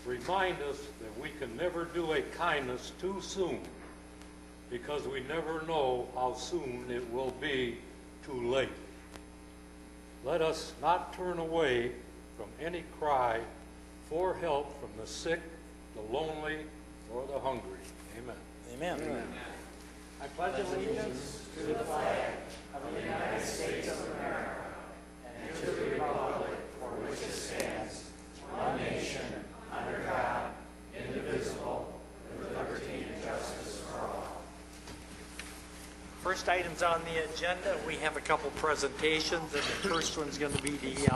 remind us that we can never do a kindness too soon, because we never know how soon it will be too late. Let us not turn away from any cry for help from the sick, the lonely, or the hungry. Amen. Amen. Amen. I pledge allegiance to the flag of the United States of America and to the republic for which it stands, one nation, under God, indivisible, with liberty and justice for all. First items on the agenda, we have a couple presentations, and the first one's going to be the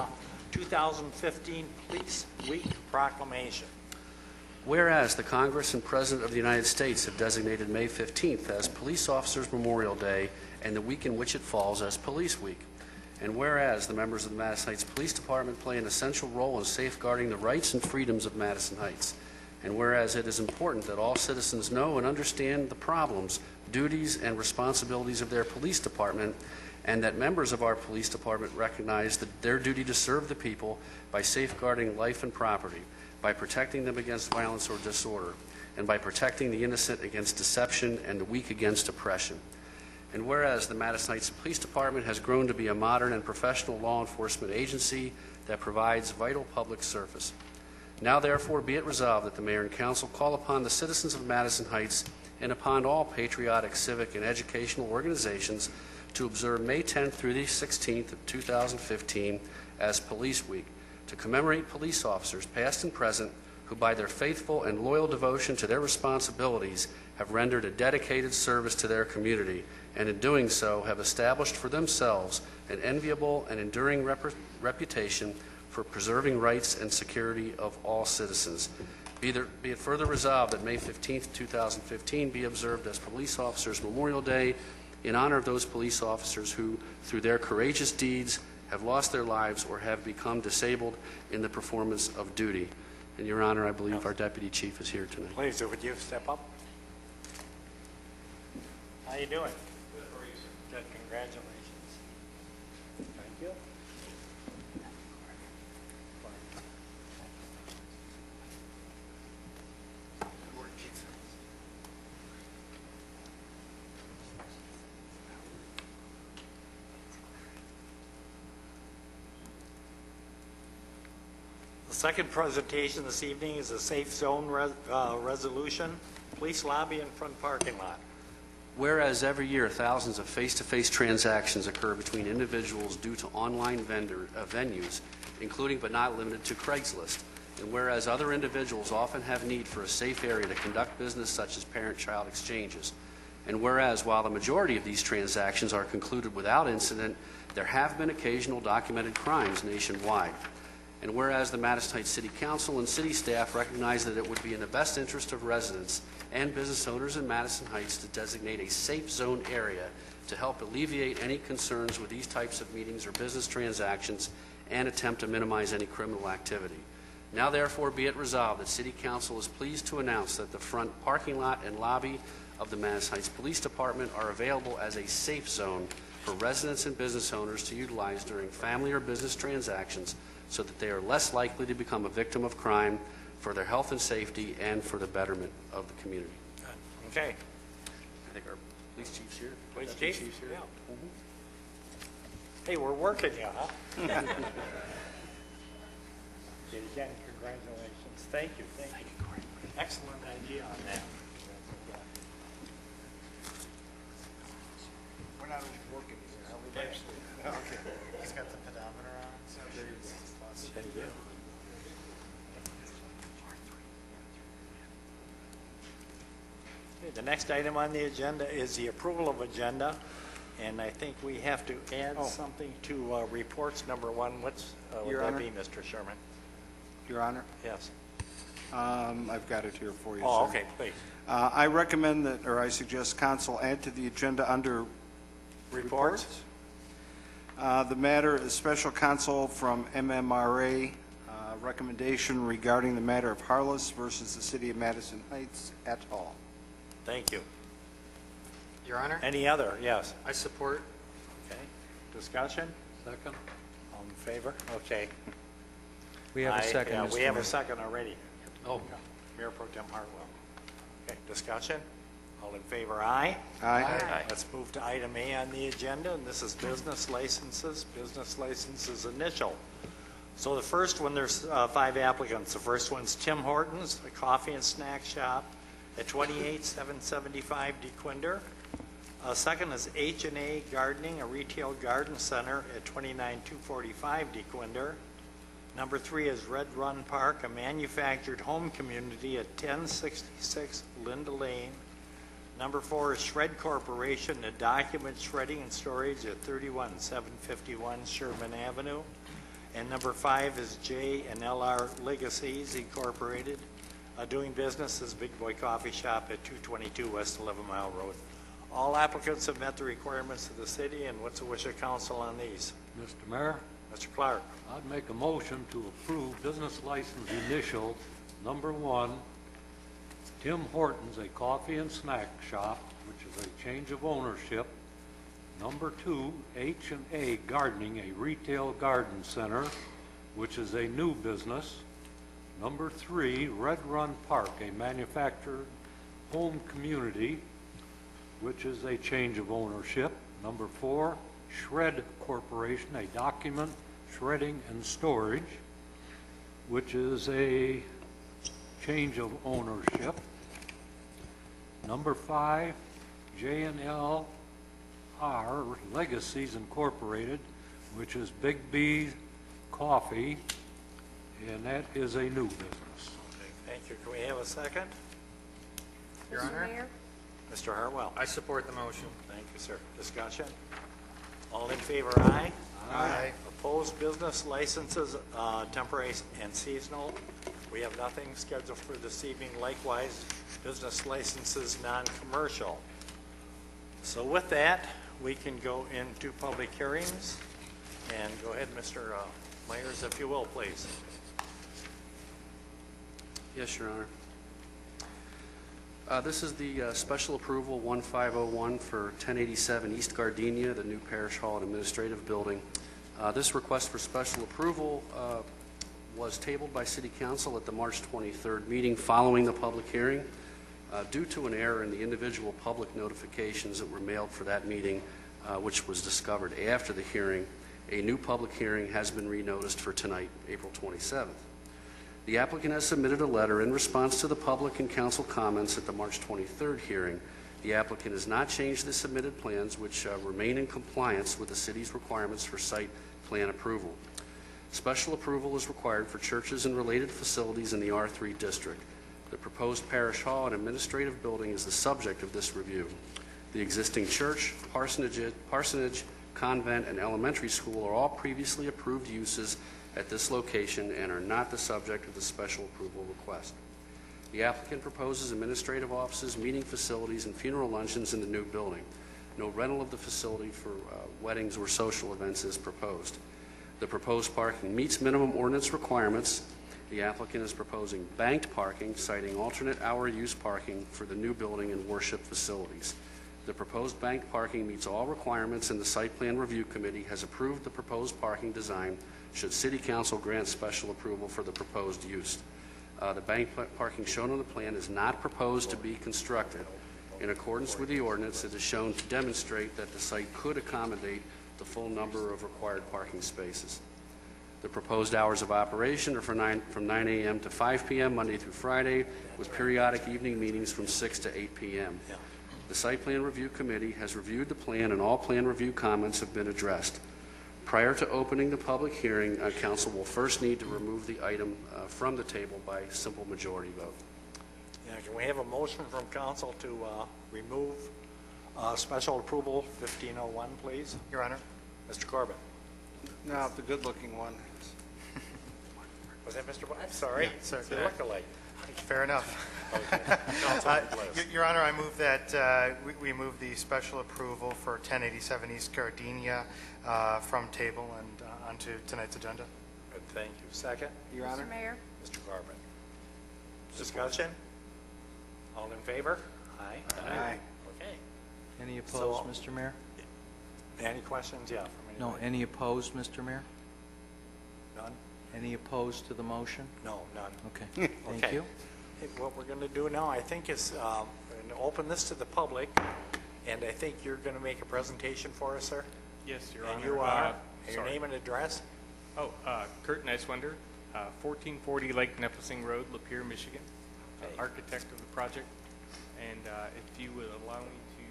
2015 Police Week proclamation. Whereas the Congress and President of the United States have designated May 15th as Police Officers Memorial Day and the week in which it falls as Police Week. And whereas the members of the Madison Heights Police Department play an essential role in safeguarding the rights and freedoms of Madison Heights. And whereas it is important that all citizens know and understand the problems, duties, and responsibilities of their police department, and that members of our police department recognize their duty to serve the people by safeguarding life and property, by protecting them against violence or disorder, and by protecting the innocent against deception and the weak against oppression. And whereas the Madison Heights Police Department has grown to be a modern and professional law enforcement agency that provides vital public service. Now therefore be it resolved that the Mayor and Council call upon the citizens of Madison Heights and upon all patriotic, civic, and educational organizations to observe May 10th through the 16th of 2015 as Police Week, to commemorate police officers, past and present, who by their faithful and loyal devotion to their responsibilities have rendered a dedicated service to their community, and in doing so have established for themselves an enviable and enduring reputation for preserving rights and security of all citizens. Be it further resolved that May 15th, 2015 be observed as Police Officers Memorial Day in honor of those police officers who, through their courageous deeds, have lost their lives or have become disabled in the performance of duty. And Your Honor, I believe our Deputy Chief is here tonight. Please, would you step up? How you doing? Good, how are you, sir? Good, congratulations. Thank you. The second presentation this evening is a safe zone resolution, police lobby and front parking lot. Whereas every year thousands of face-to-face transactions occur between individuals due to online venues, including but not limited to Craigslist, and whereas other individuals often have need for a safe area to conduct business such as parent-child exchanges, and whereas while the majority of these transactions are concluded without incident, there have been occasional documented crimes nationwide. And whereas the Madison Heights City Council and city staff recognize that it would be in the best interest of residents and business owners in Madison Heights to designate a safe zone area to help alleviate any concerns with these types of meetings or business transactions and attempt to minimize any criminal activity. Now therefore be it resolved that City Council is pleased to announce that the front parking lot and lobby of the Madison Heights Police Department are available as a safe zone for residents and business owners to utilize during family or business transactions, so that they are less likely to become a victim of crime, for their health and safety and for the betterment of the community. Okay. I think our police chief's here. Police Deputy chief? chief's here. Yeah. Hey, we're working you, huh? Again, congratulations. Thank you. Thank you. Excellent idea on that. We're not working here, are we, Dave? Okay. He's got the pedometer on, so Thank you. Okay, the next item on the agenda is the approval of agenda, and I think we have to add something to reports. Number one, what's would Your that Honor. be, Mr. Sherman? Your Honor, Yes. I've got it here for you, Oh, sir. okay, please. I recommend that, or I suggest council add to the agenda under Reports? the matter is special counsel from MMRA, recommendation regarding the matter of Harless versus the City of Madison Heights et al. Thank you. Your Honor, Any other? Yes. I support. Okay. Discussion? Second? All in favor? Okay. We have a second, Yeah, Mr. we have Mayor. a second already. Oh, Mayor Pro Tem Hartwell. Okay, discussion? All in favor, aye? Aye. Let's move to item A on the agenda, and this is business licenses. Business licenses initial. So the first one, there's 5 applicants. The first one's Tim Hortons, a coffee and snack shop at 28775 DeQuinder. Second is H&A Gardening, a retail garden center at 29245 DeQuinder. Number 3 is Red Run Park, a manufactured home community at 1066 Linda Lane. Number 4 is Shred Corporation, a document shredding and storage at 31751 Sherman Avenue. And number 5 is J and LR Legacies Incorporated, doing business as Big Boy Coffee Shop at 222 West 11 Mile Road. All applicants have met the requirements of the city, and what's the wish of council on these? Mr. Mayor, Mr. Clark. I'd make a motion to approve business license initial number 1, Tim Hortons, a coffee and snack shop, which is a change of ownership. Number 2, H&A Gardening, a retail garden center, which is a new business. Number 3, Red Run Park, a manufactured home community, which is a change of ownership. Number 4, Shred Corporation, a document shredding and storage, which is a change of ownership. Number 5, J&L Legacies Incorporated, which is Big B Coffee, and that is a new business. Okay, thank you. Can we have a second? Your Honor, Mayor? Mr. Hartwell. I support the motion. Thank you, sir. Discussion? All in favor, aye? Aye. Opposed business licenses, temporary and seasonal. We have nothing scheduled for this evening. Likewise, business licenses, non-commercial. So with that, we can go into public hearings. And go ahead, Mr. Myers, if you will, please. Yes, Your Honor. This is the special approval 1501 for 1087 East Gardenia, the new Parish Hall and Administrative Building. This request for special approval was tabled by City Council at the March 23rd meeting following the public hearing. Due to an error in the individual public notifications that were mailed for that meeting, which was discovered after the hearing, a new public hearing has been renoticed for tonight, April 27th. The applicant has submitted a letter in response to the public and council comments at the March 23rd hearing. The applicant has not changed the submitted plans, which remain in compliance with the city's requirements for site plan approval. Special approval is required for churches and related facilities in the R3 district. The proposed parish hall and administrative building is the subject of this review. The existing church, parsonage, convent, and elementary school are all previously approved uses at this location and are not the subject of the special approval request. The applicant proposes administrative offices, meeting facilities, and funeral luncheons in the new building. No rental of the facility for weddings or social events is proposed. The proposed parking meets minimum ordinance requirements. The applicant is proposing banked parking, citing alternate hour use parking for the new building and worship facilities. The proposed banked parking meets all requirements, and the Site Plan Review Committee has approved the proposed parking design should City Council grant special approval for the proposed use. The banked parking shown on the plan is not proposed to be constructed. In accordance with the ordinance, it is shown to demonstrate that the site could accommodate the full number of required parking spaces. The proposed hours of operation are from 9 a.m. to 5 p.m. Monday through Friday, with periodic evening meetings from 6 to 8 p.m. The Site Plan Review Committee has reviewed the plan, and all plan review comments have been addressed. Prior to opening the public hearing, Council will first need to remove the item from the table by simple majority vote. Yeah, can we have a motion from council to remove special approval 1501, please? Your Honor. Mr. Corbett. No, the good-looking one. Was that Mr. I'm sorry. Yeah, sir. They look alike. Fair enough. Okay. Councilman Bliss. Your Honor, I move that we move the special approval for 1087 East Gardenia from table and onto tonight's agenda. Good, thank you. Second? Your Honor? Mr. Mayor? Mr. Corbett. Discussion? All in favor? Aye. Aye. Okay. Any opposed, So- Mr. Mayor? Any questions? Yeah. From No, anybody? any opposed, Mr. Mayor? None? Any opposed to the motion? No, none. Okay, thank Okay. you. Hey, what we're going to do now, I think, is we're going to open this to the public, and I think you're going to make a presentation for us, sir? Yes, Your Honor. And you are? Your sorry. name and address? Kurt Neiswender, 1440 Lake Nipissing Road, Lapeer, Michigan, Okay. architect of the project. And if you would allow me to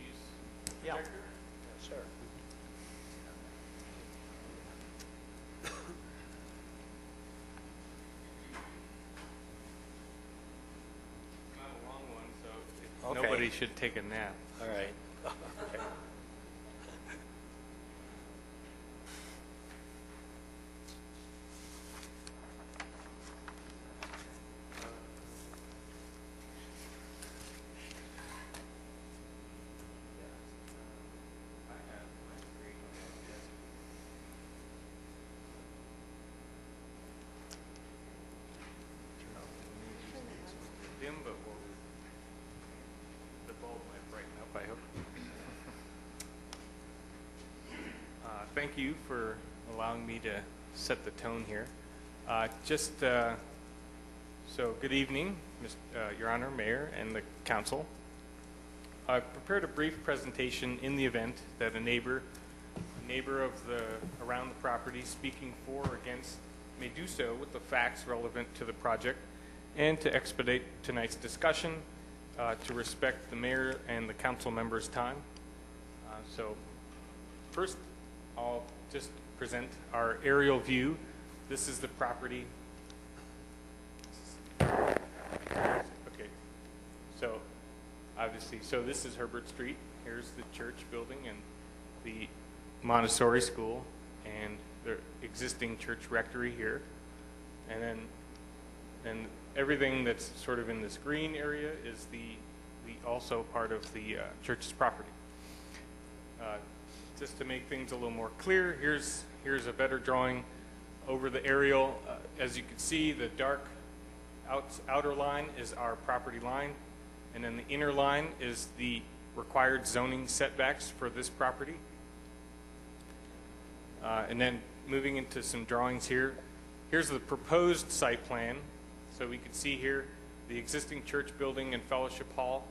use the Yeah. projector? Yes, sir. It's not a long one, so Okay. nobody should take a nap. All right. Okay. Dim, but the bulb might brighten up, I hope. Thank you for allowing me to set the tone here. So good evening, Your Honor, Mayor, and the Council. I've prepared a brief presentation in the event that a neighbor around the property speaking for or against may do so with the facts relevant to the project, and to expedite tonight's discussion, to respect the mayor and the council members' time. So first, I'll just present our aerial view. This is the property. Okay, so obviously, so this is Herbert Street. Here's the church building and the Montessori school and the existing church rectory here. And then everything that's sort of in this green area is the also part of the church's property. Just to make things a little more clear, here's a better drawing over the aerial. As you can see, the dark outer line is our property line, and then the inner line is the required zoning setbacks for this property. And then moving into some drawings here, here's the proposed site plan. So we can see here the existing church building and fellowship hall,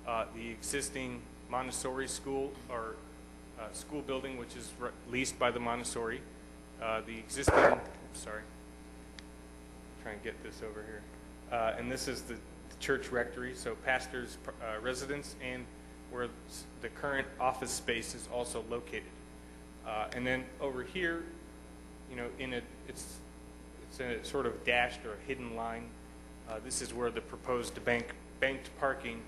the existing Montessori school or school building, which is leased by the Montessori, the existing, sorry, try and get this over here. And this is the church rectory, so pastor's residence, and where the current office space is also located. And then over here, you know, it's a sort of dashed or hidden line. This is where the proposed banked parking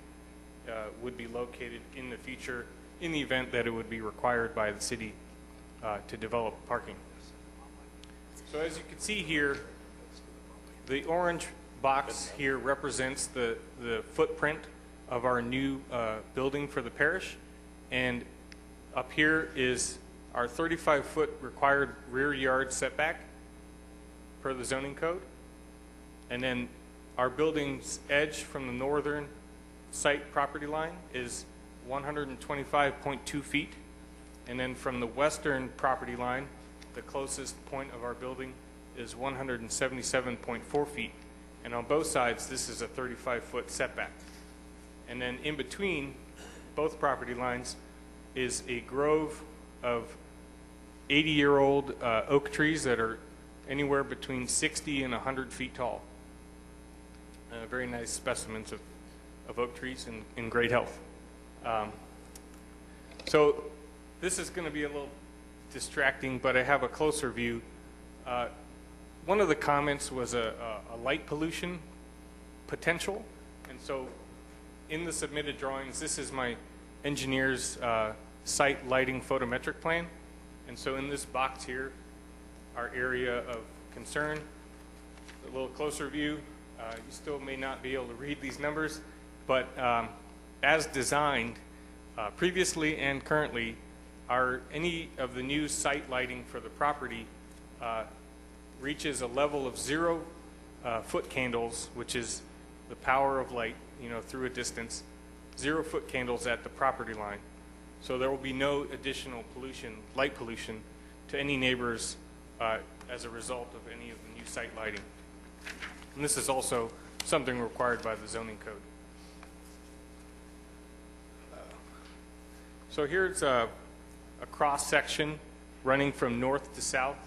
would be located in the future, in the event that it would be required by the city to develop parking. So as you can see here, the orange box here represents the footprint of our new building for the parish, and up here is our 35-foot required rear yard setback per the zoning code. And then our building's edge from the northern site property line is 125.2 feet. And then from the western property line, the closest point of our building is 177.4 feet. And on both sides, this is a 35-foot setback. And then in between both property lines is a grove of 80-year-old oak trees that are anywhere between 60 and 100 feet tall. Very nice specimens of oak trees in great health. So this is going to be a little distracting, but I have a closer view. One of the comments was a light pollution potential, and so in the submitted drawings, this is my engineer's site lighting photometric plan. And so in this box here, our area of concern, a little closer view, you still may not be able to read these numbers, but as designed previously and currently, any of the new site lighting for the property reaches a level of 0 foot candles, which is the power of light, you know, through a distance, 0 foot candles at the property line. So there will be no additional pollution, light pollution, to any neighbor's as a result of any of the new site lighting. And this is also something required by the zoning code. So here's a cross-section running from north to south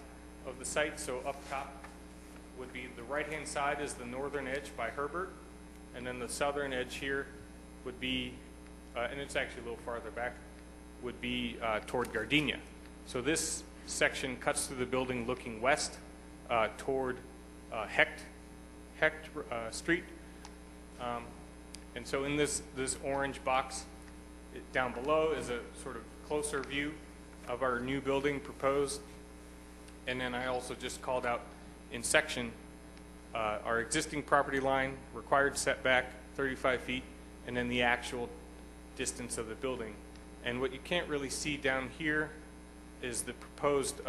of the site. So up top would be the right-hand side is the northern edge by Herbert, and then the southern edge here would be, and it's actually a little farther back, would be toward Gardenia. So this section cuts through the building looking west toward Hecht Street. And so in this orange box down below is a sort of closer view of our new building proposed. And then I also just called out in section our existing property line, required setback, 35 feet, and then the actual distance of the building. And what you can't really see down here is the proposed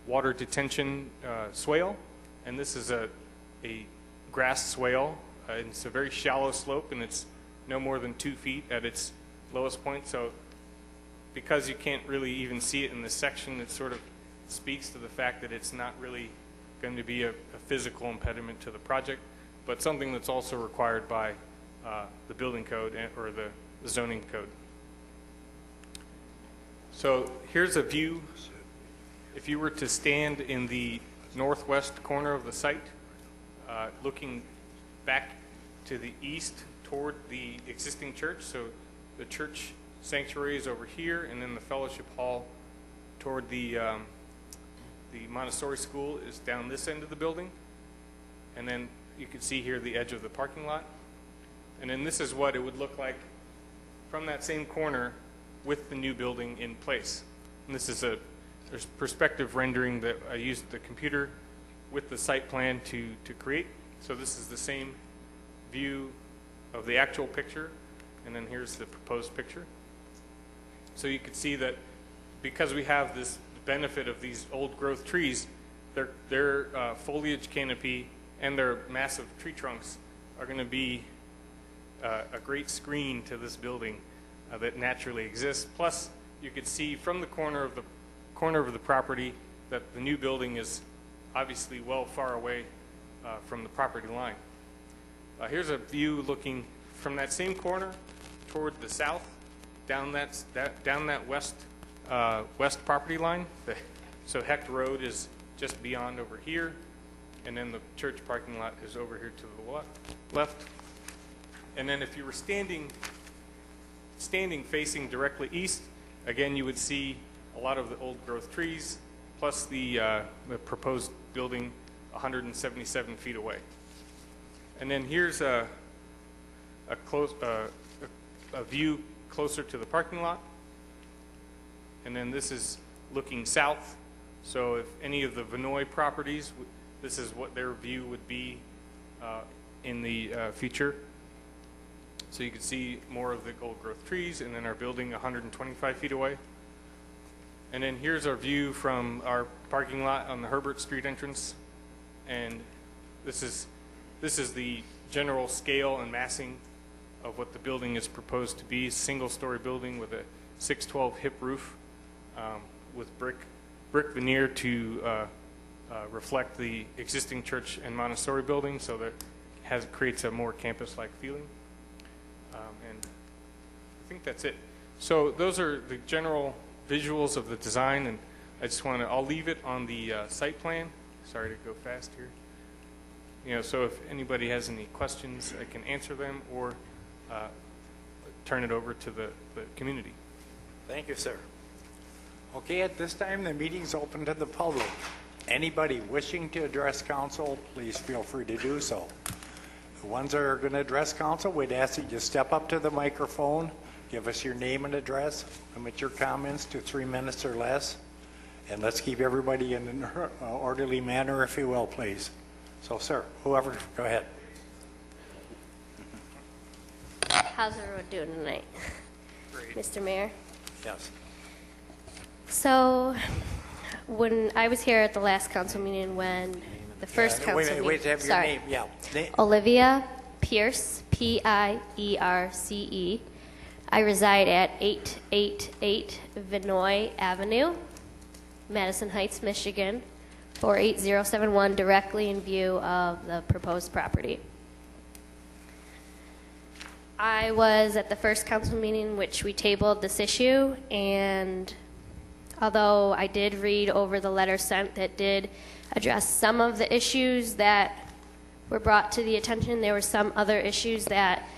water detention swale. And this is a grass swale. It's a very shallow slope, and it's no more than 2 feet at its lowest point. So because you can't really even see it in this section, it sort of speaks to the fact that it's not really going to be a physical impediment to the project, but something that's also required by the building code or the zoning code. So here's a view. If you were to stand in the northwest corner of the site, looking back to the east toward the existing church, so the church sanctuary is over here, and then the fellowship hall toward the Montessori school is down this end of the building. And then you can see here the edge of the parking lot. And then this is what it would look like from that same corner with the new building in place. And this is there's perspective rendering that I used the computer with the site plan to create. So this is the same view of the actual picture, and then here's the proposed picture. So you can see that because we have this benefit of these old growth trees, their foliage canopy and their massive tree trunks are going to be a great screen to this building that naturally exists. Plus, you could see from the corner of the property that the new building is obviously well far away from the property line. Here's a view looking from that same corner toward the south, down that west property line. So Hecht Road is just beyond over here, and then the church parking lot is over here to the left. And then if you were standing facing directly east, again you would see a lot of the old growth trees, plus the proposed building 177 feet away. And then here's a view closer to the parking lot. And then this is looking south. So if any of the Vinoy properties, this is what their view would be in the future. So you can see more of the old growth trees, and then our building 125 feet away. And then here's our view from our parking lot on the Herbert Street entrance. And this is the general scale and massing of what the building is proposed to be. Single-story building with a 612 hip roof with brick veneer to reflect the existing church and Montessori building, so that creates a more campus-like feeling. And I think that's it. So those are the general visuals of the design, and I'll leave it on the site plan. Sorry to go fast here. So if anybody has any questions, I can answer them or turn it over to the community. Thank you, sir. Okay, at this time, the meeting's open to the public. Anybody wishing to address council, please feel free to do so. The ones that are going to address council, we'd ask that you step up to the microphone, give us your name and address, limit your comments to 3 minutes or less, and let's keep everybody in an orderly manner, if you will, please. So, sir, whoever, go ahead. How's everyone doing tonight? Great. Mr. Mayor? Yes. So, when I was here at the last council meeting, when the first council meeting... Wait, have your sorry. name, yeah. Olivia Pierce, Pierce. I reside at 888 Vinoy Avenue, Madison Heights, Michigan, 48071 directly in view of the proposed property. I was at the first council meeting in which we tabled this issue, and although I did read over the letter sent that did address some of the issues that were brought to the attention, there were some other issues that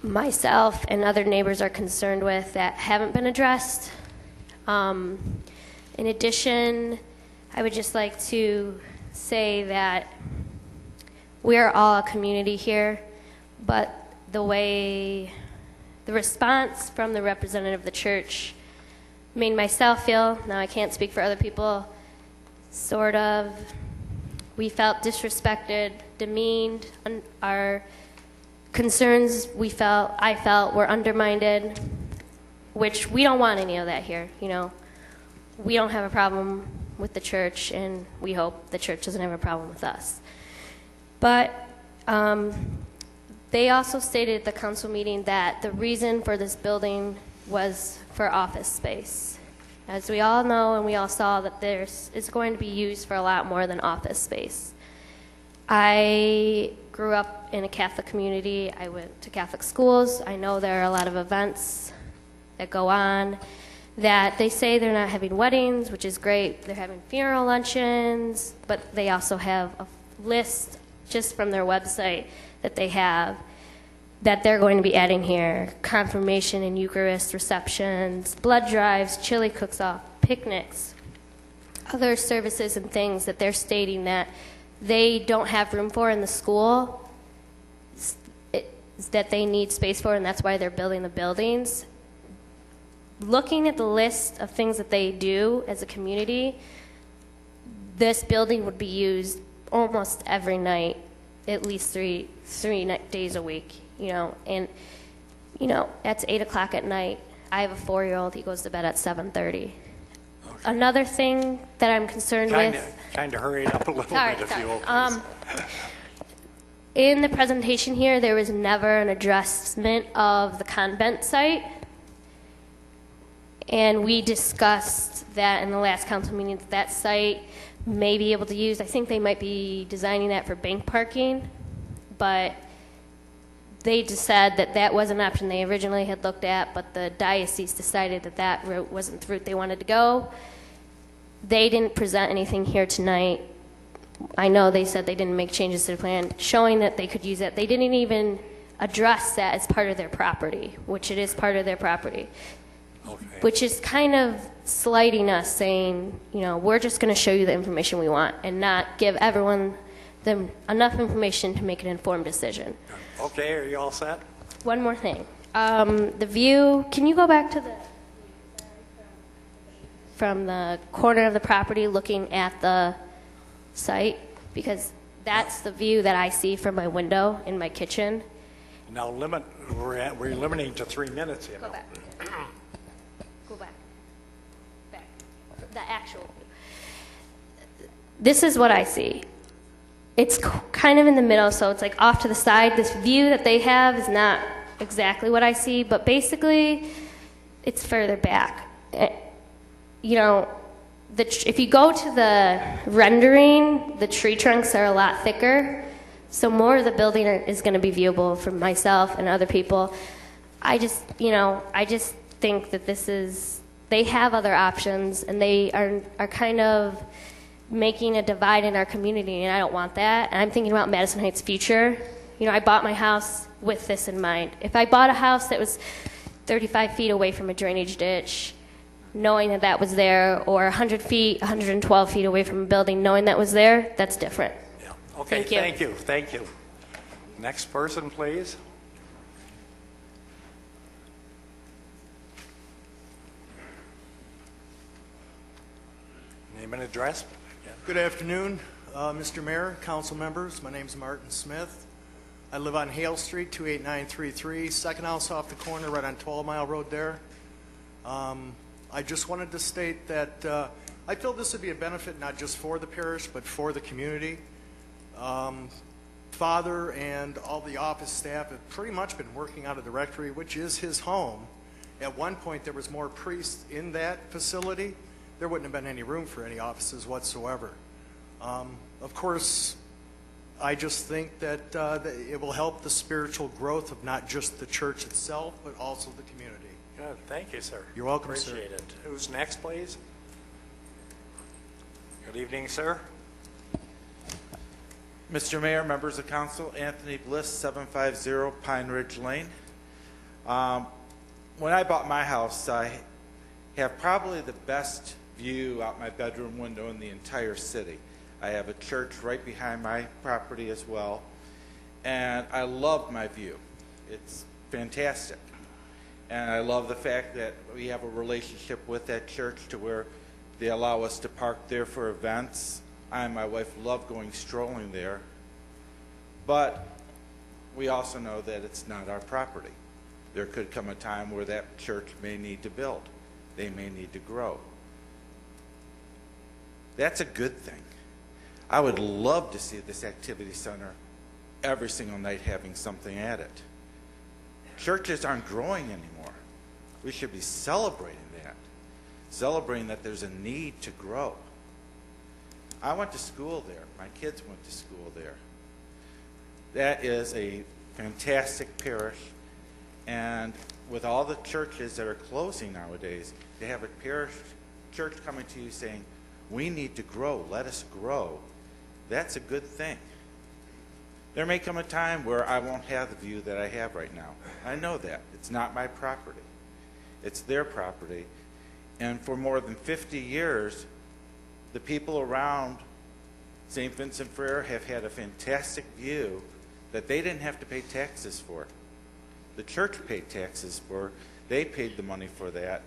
myself and other neighbors are concerned with that haven't been addressed. In addition, I would just like to say that we're all a community here, but the response from the representative of the church made myself feel, now I can't speak for other people, we felt disrespected, demeaned, our concerns I felt were undermined, which we don't want any of that here, you know. We don't have a problem with the church, and we hope the church doesn't have a problem with us. But they also stated at the council meeting that the reason for this building was for office space. As we all know and we all saw, that it's going to be used for a lot more than office space. I grew up in a Catholic community. I went to Catholic schools. I know there are a lot of events that go on that they say they're not having weddings, which is great. They're having funeral luncheons, but they also have a list just from their website that they have that they're going to be adding here: confirmation and Eucharist receptions, blood drives, chili cooks-off, picnics, other services and things that they're stating that they don't have room for in the school, that they need space for, and that's why they're building the buildings. Looking at the list of things that they do as a community, this building would be used almost every night, at least three days a week, you know. And, you know, that's 8 o'clock at night. I have a 4-year-old. He goes to bed at 7:30. Okay. Another thing that I'm concerned with... Kind of hurry it up a little bit, if you will, please. In the presentation here, there was never an addressment of the convent site. And we discussed that in the last council meeting, that site may be able to use. I think they might be designing that for bank parking, but they just said that that was an option they originally had looked at, but the diocese decided that that route wasn't the route they wanted to go. They didn't present anything here tonight. I know they said they didn't make changes to the plan showing that they could use it. They didn't even address that as part of their property, which it is part of their property. Okay. Which is kind of slighting us, saying, you know, we're just going to show you the information we want and not give everyone enough information to make an informed decision. Okay, are you all set? One more thing. The view, can you go back to from the corner of the property looking at the site? Because that's the view that I see from my window in my kitchen. Now we're limiting to 3 minutes, you know. Go back. Go back. Back. The actual. This is what I see. It's kind of in the middle, so it's like off to the side. This view that they have is not exactly what I see, but basically it's further back. You know, if you go to the rendering, the tree trunks are a lot thicker, so more of the building is going to be viewable from myself and other people. I just think that they have other options, and they are kind of making a divide in our community, and I don't want that. And I'm thinking about Madison Heights' future. You know, I bought my house with this in mind. If I bought a house that was 35 feet away from a drainage ditch, knowing that that was there, or 100 feet, 112 feet away from a building, knowing that was there, that's different. Yeah. Okay, thank you. Next person, please. Name and address. Good afternoon, Mr. Mayor, council members. My name is Martin Smith. I live on Hale Street, 28933, second house off the corner, right on 12 Mile Road there. I just wanted to state that I feel this would be a benefit not just for the parish, but for the community. Father and all the office staff have pretty much been working out of the rectory, which is his home. At one point, there was more priests in that facility. There wouldn't have been any room for any offices whatsoever. Of course, I just think that it will help the spiritual growth of not just the church itself, but also the community. Good, thank you, sir. You're welcome, sir. Appreciate it. Who's next, please? Good evening, sir. Mr. Mayor, members of council, Anthony Bliss, 750 Pine Ridge Lane. When I bought my house, I have probably the best view out my bedroom window in the entire city. I have a church right behind my property as well, and I love my view. It's fantastic. And I love the fact that we have a relationship with that church to where they allow us to park there for events. I and my wife love going strolling there, but we also know that it's not our property. There could come a time where that church may need to build. They may need to grow. That's a good thing. I would love to see this activity center every single night having something at it. Churches aren't growing anymore. We should be celebrating that. Celebrating that there's a need to grow. I went to school there. My kids went to school there. That is a fantastic parish. And with all the churches that are closing nowadays, they have a parish church coming to you saying, we need to grow. Let us grow. That's a good thing. There may come a time where I won't have the view that I have right now. I know that. It's not my property. It's their property. And for more than 50 years, the people around St. Vincent Ferrer have had a fantastic view that they didn't have to pay taxes for. The church paid taxes for. They paid the money for that.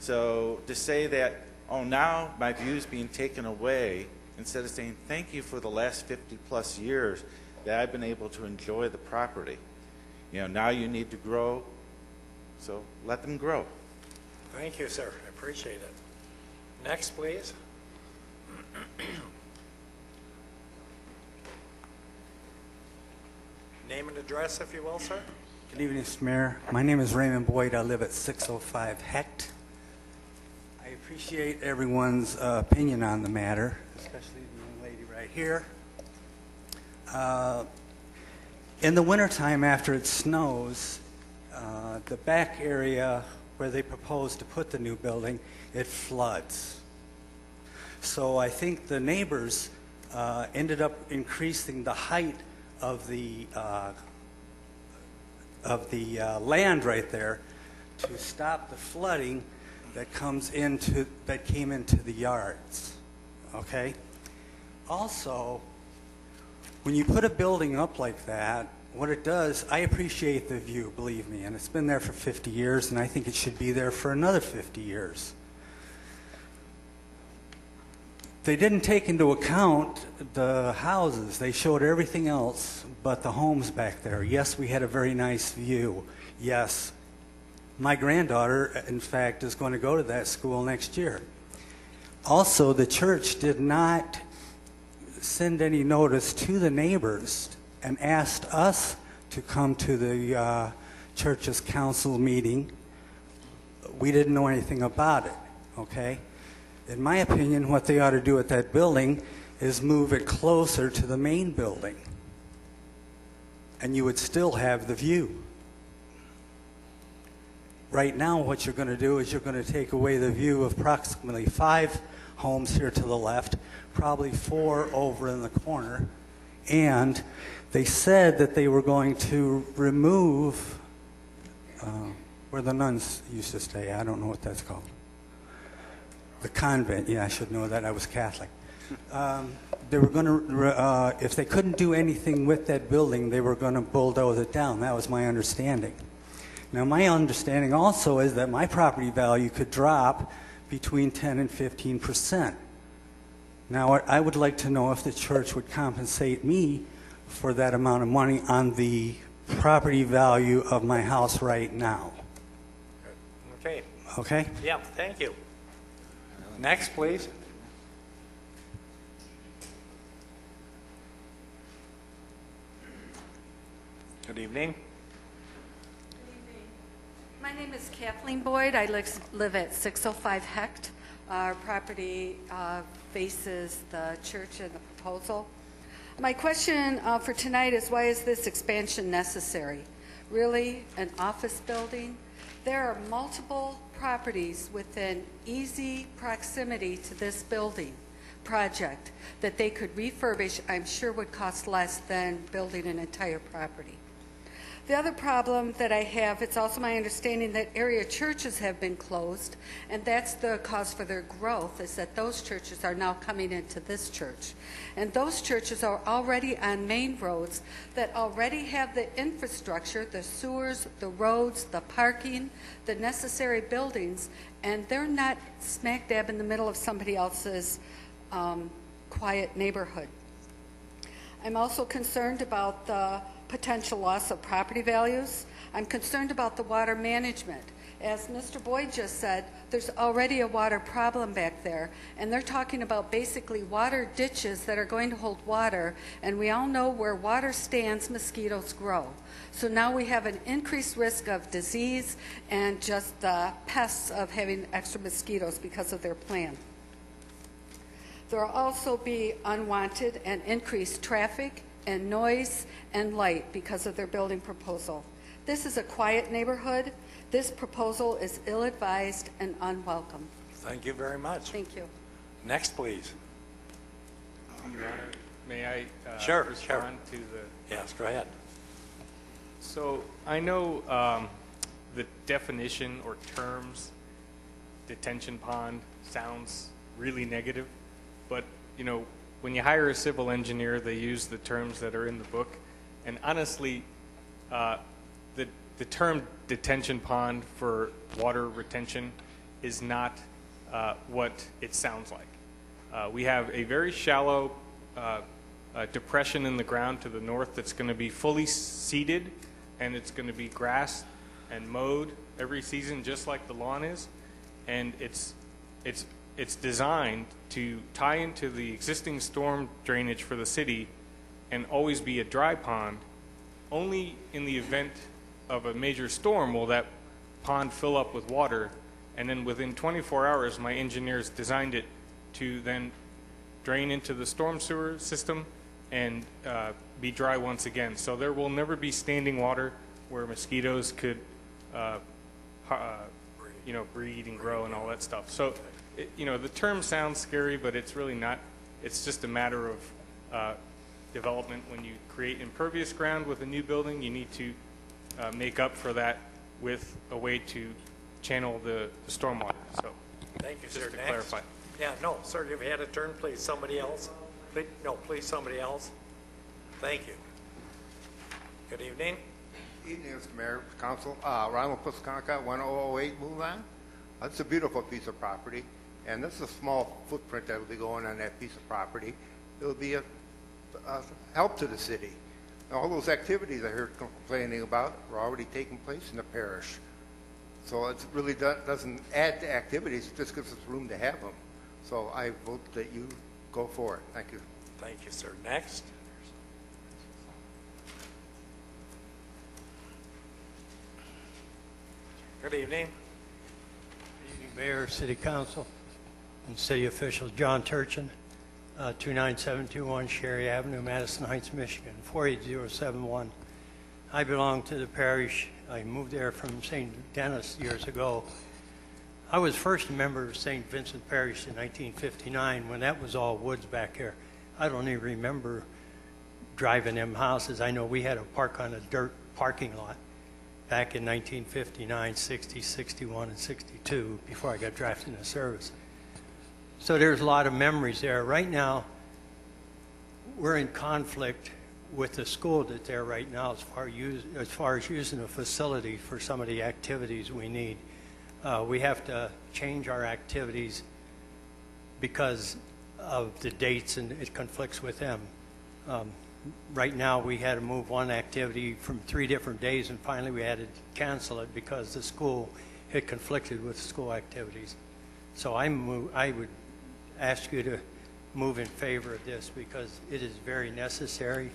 So to say that, oh, now my view is being taken away, instead of saying thank you for the last 50 plus years that I've been able to enjoy the property. You know, now you need to grow, so let them grow. Thank you, sir. I appreciate it. Next, please. Name and address, if you will, sir. Good evening, Mr. Mayor. My name is Raymond Boyd. I live at 605 Hecht. I appreciate everyone's opinion on the matter, especially the young lady right here. In the wintertime, after it snows, the back area where they propose to put the new building, it floods. So I think the neighbors ended up increasing the height of the land right there to stop the flooding that came into the yards. Okay? Also, when you put a building up like that, what it does, I appreciate the view, believe me, and it's been there for 50 years, and I think it should be there for another 50 years. They didn't take into account the houses. They showed everything else but the homes back there. Yes, we had a very nice view. Yes, my granddaughter, in fact, is going to go to that school next year. Also, the church did not send any notice to the neighbors and asked us to come to the church's council meeting. We didn't know anything about it, okay? In my opinion, what they ought to do at that building is move it closer to the main building, and you would still have the view. Right now, what you're going to do is you're going to take away the view of approximately 5 homes here to the left, probably 4 over in the corner, and they said that they were going to remove where the nuns used to stay. I don't know what that's called. The convent. Yeah, I should know that. I was Catholic. They were going to, if they couldn't do anything with that building, they were going to bulldoze it down. That was my understanding. Now, my understanding also is that my property value could drop between 10 and 15%. Now, I would like to know if the church would compensate me for that amount of money on the property value of my house right now. Okay. Okay? Yeah, thank you. Next, please. Good evening. My name is Kathleen Boyd. I live at 605 Hecht. Our property faces the church and the proposal. My question for tonight is, why is this expansion necessary? Really, an office building? There are multiple properties within easy proximity to this building project that they could refurbish, I'm sure would cost less than building an entire property. The other problem that I have, it's also my understanding that area churches have been closed, and that's the cause for their growth, is that those churches are now coming into this church. And those churches are already on main roads that already have the infrastructure, the sewers, the roads, the parking, the necessary buildings, and they're not smack dab in the middle of somebody else's quiet neighborhood. I'm also concerned about the potential loss of property values. I'm concerned about the water management. As Mr. Boyd just said, there's already a water problem back there, and they're talking about basically water ditches that are going to hold water, and we all know where water stands, mosquitoes grow. So now we have an increased risk of disease and just the pests of having extra mosquitoes because of their plan. There will also be unwanted and increased traffic and noise and light because of their building proposal. This is a quiet neighborhood. This proposal is ill-advised and unwelcome. Thank you very much. Thank you. Next, please. Your Honor, may I respond to the... Yes, go ahead. So I know the definition or terms, detention pond, sounds really negative, but you know, when you hire a civil engineer, they use the terms that are in the book, and honestly, the term detention pond for water retention is not what it sounds like. We have a very shallow depression in the ground to the north that's going to be fully seeded, and it's going to be grassed and mowed every season just like the lawn is, and it's designed to tie into the existing storm drainage for the city and always be a dry pond. Only in the event of a major storm will that pond fill up with water, and then within 24 hours my engineers designed it to then drain into the storm sewer system and be dry once again. So there will never be standing water where mosquitoes could breed and grow and all that stuff. So the term sounds scary, but it's really not. It's just a matter of development. When you create impervious ground with a new building, you need to make up for that with a way to channel the stormwater. So Thank you, just sir. to Next. clarify. Yeah, no, sir, you've had a turn, please. Somebody else? Please, no, please, somebody else. Thank you. Good evening. Evening, Mr. Mayor, Council. Ronald Pusconka, 1008 Mulan. It's a beautiful piece of property, and this is a small footprint that will be going on that piece of property. It will be a help to the city. All those activities I heard complaining about are already taking place in the parish. So it really doesn't add to activities, it just gives us room to have them. So I vote that you go for it. Thank you. Thank you, sir. Next. Good evening. Mayor, City Council, and City officials, John Turchin, 29721 Sherry Avenue, Madison Heights, Michigan, 48071. I belong to the parish. I moved there from St. Denis years ago. I was first a member of St. Vincent Parish in 1959 when that was all woods back here. I don't even remember driving them houses. I know we had to park on a dirt parking lot back in 1959, 60, 61, and 62 before I got drafted into service. So there's a lot of memories there. Right now, we're in conflict with the school that's there right now as far as using a facility for some of the activities we need. We have to change our activities because of the dates, and it conflicts with them. Right now, we had to move one activity from 3 different days, and finally we had to cancel it because the school had conflicted with school activities. So I would ask you to move in favor of this because it is very necessary.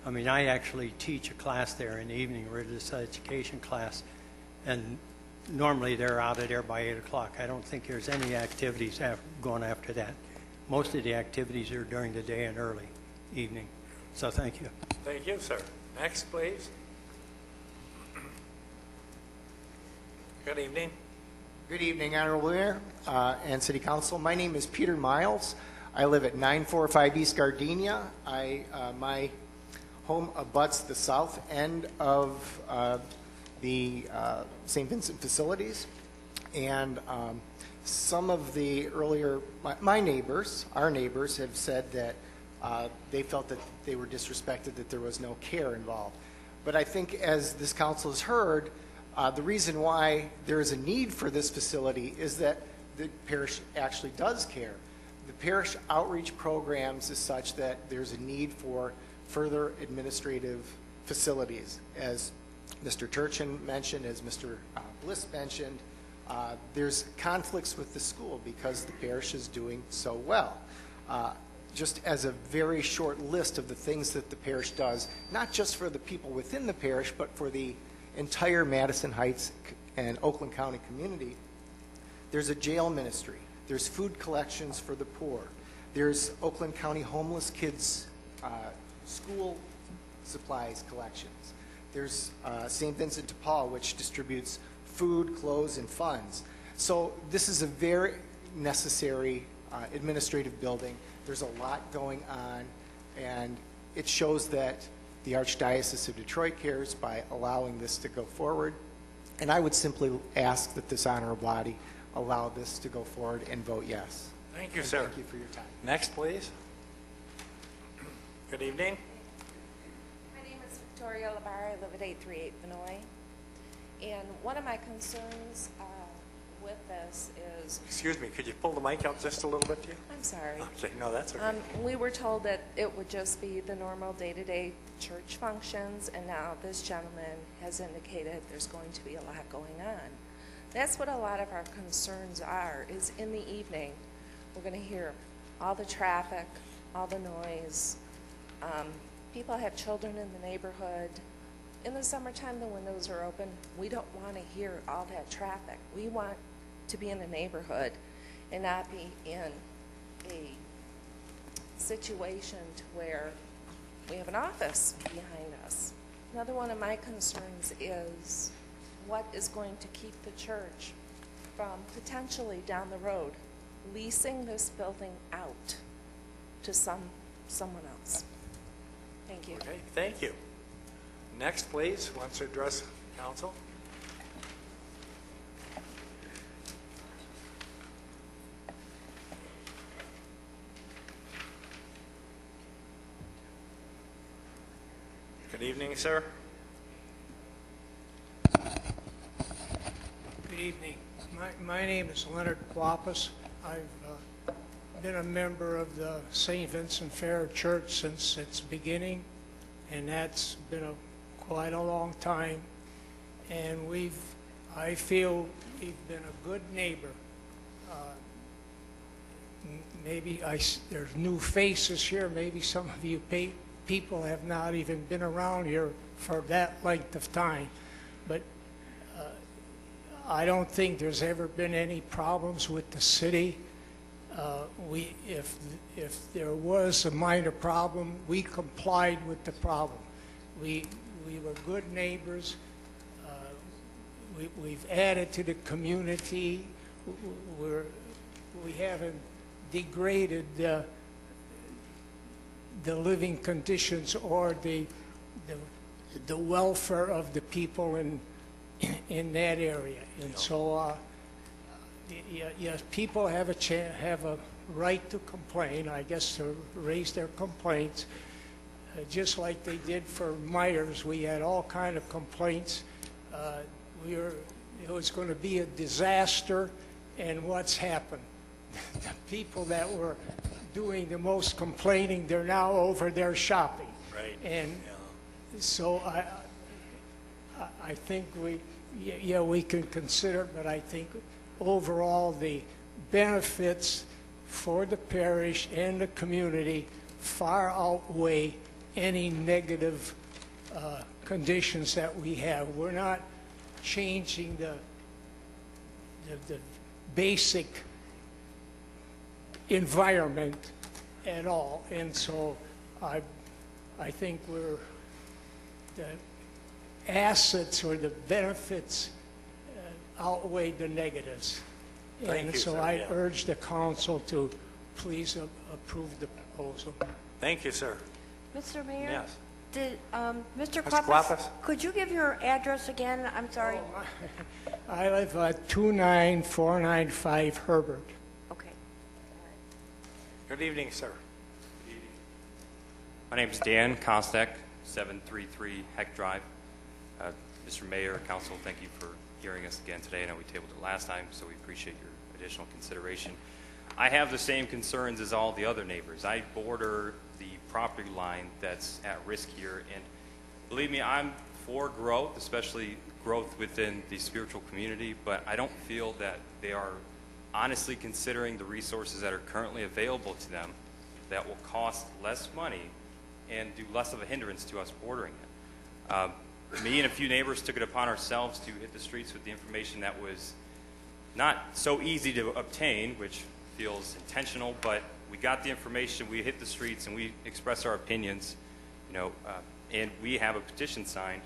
I mean, I actually teach a class there in the evening, religious education class, and normally they're out of there by 8 o'clock. I don't think there's any activities going after that. Most of the activities are during the day and early evening. So thank you. Thank you, sir. Next, please. Good evening. Good evening, Honorable Mayor and City Council. My name is Peter Miles. I live at 945 East Gardenia. My home abuts the south end of the St. Vincent facilities. And some of the earlier, my neighbors, our neighbors, have said that they felt that they were disrespected, that there was no care involved. But I think, as this council has heard, the reason why there is a need for this facility is that the parish actually does care. The parish outreach programs is such that there's a need for further administrative facilities. As Mr. Turchin mentioned, as Mr. Bliss mentioned, there's conflicts with the school because the parish is doing so well. Just as a very short list of the things that the parish does, not just for the people within the parish, but for the entire Madison Heights and Oakland County community, there's a jail ministry. There's food collections for the poor. There's Oakland County homeless kids school supplies collections. There's St. Vincent de Paul, which distributes food, clothes, and funds. So this is a very necessary administrative building. There's a lot going on, and it shows that the Archdiocese of Detroit cares by allowing this to go forward. And I would simply ask that this honorable body allow this to go forward and vote yes. Thank you, sir. Thank you for your time. Next, please. Good evening. My name is Victoria Labar. I live at 838 Vinoy. And one of my concerns with this is... Excuse me, could you pull the mic out just a little bit, dear? I'm sorry. Okay, no, that's okay. We were told that it would just be the normal day-to-day church functions, and now this gentleman has indicated there's going to be a lot going on. That's what a lot of our concerns are, is in the evening, we're going to hear all the traffic, all the noise. People have children in the neighborhood. In the summertime, the windows are open. We don't want to hear all that traffic. We want to be in a neighborhood and not be in a situation to where we have an office behind us. Another one of my concerns is what is going to keep the church from potentially down the road leasing this building out to someone else. Thank you. Okay, thank you. Next, please, wants to address council. Good evening, sir. Good evening. My name is Leonard Kloppus. I've been a member of the St. Vincent Fair Church since its beginning, and that's been quite a long time. And I feel we've been a good neighbor. Maybe there's new faces here. Maybe some of you people have not even been around here for that length of time. But I don't think there's ever been any problems with the city. If there was a minor problem, we complied with the problem. We were good neighbors. We've added to the community. We haven't degraded the living conditions or the welfare of the people in that area. And so, yes, people have a right to complain, I guess, to raise their complaints, just like they did for Myers. We had all kind of complaints. It was going to be a disaster, and what's happened? The people that were doing the most complaining, they're now over there shopping. Right. And so I think we can consider, but I think overall the benefits for the parish and the community far outweigh any negative conditions that we have. We're not changing the basic environment at all. And so I think the assets or the benefits outweigh the negatives. Thank And you, so sir. I Yeah. urge the council to please approve the proposal. Thank you, sir. Mr. Mayor? Yes. Did, Mr. Mr. Clappus? Could you give your address again? I'm sorry. I live at 29495 Herbert. Okay. Good evening, sir. My name is Dan Kostek, 733 Heck Drive. Mr. Mayor, Council, thank you for hearing us again today. I know we tabled it last time, so we appreciate your additional consideration. I have the same concerns as all the other neighbors. I border the property line that's at risk here, and believe me, I'm for growth, especially growth within the spiritual community, but I don't feel that they are honestly considering the resources that are currently available to them that will cost less money and do less of a hindrance to us bordering it. Me and a few neighbors took it upon ourselves to hit the streets with the information that was not so easy to obtain, which feels intentional, but we got the information, we hit the streets, and we expressed our opinions, and we have a petition signed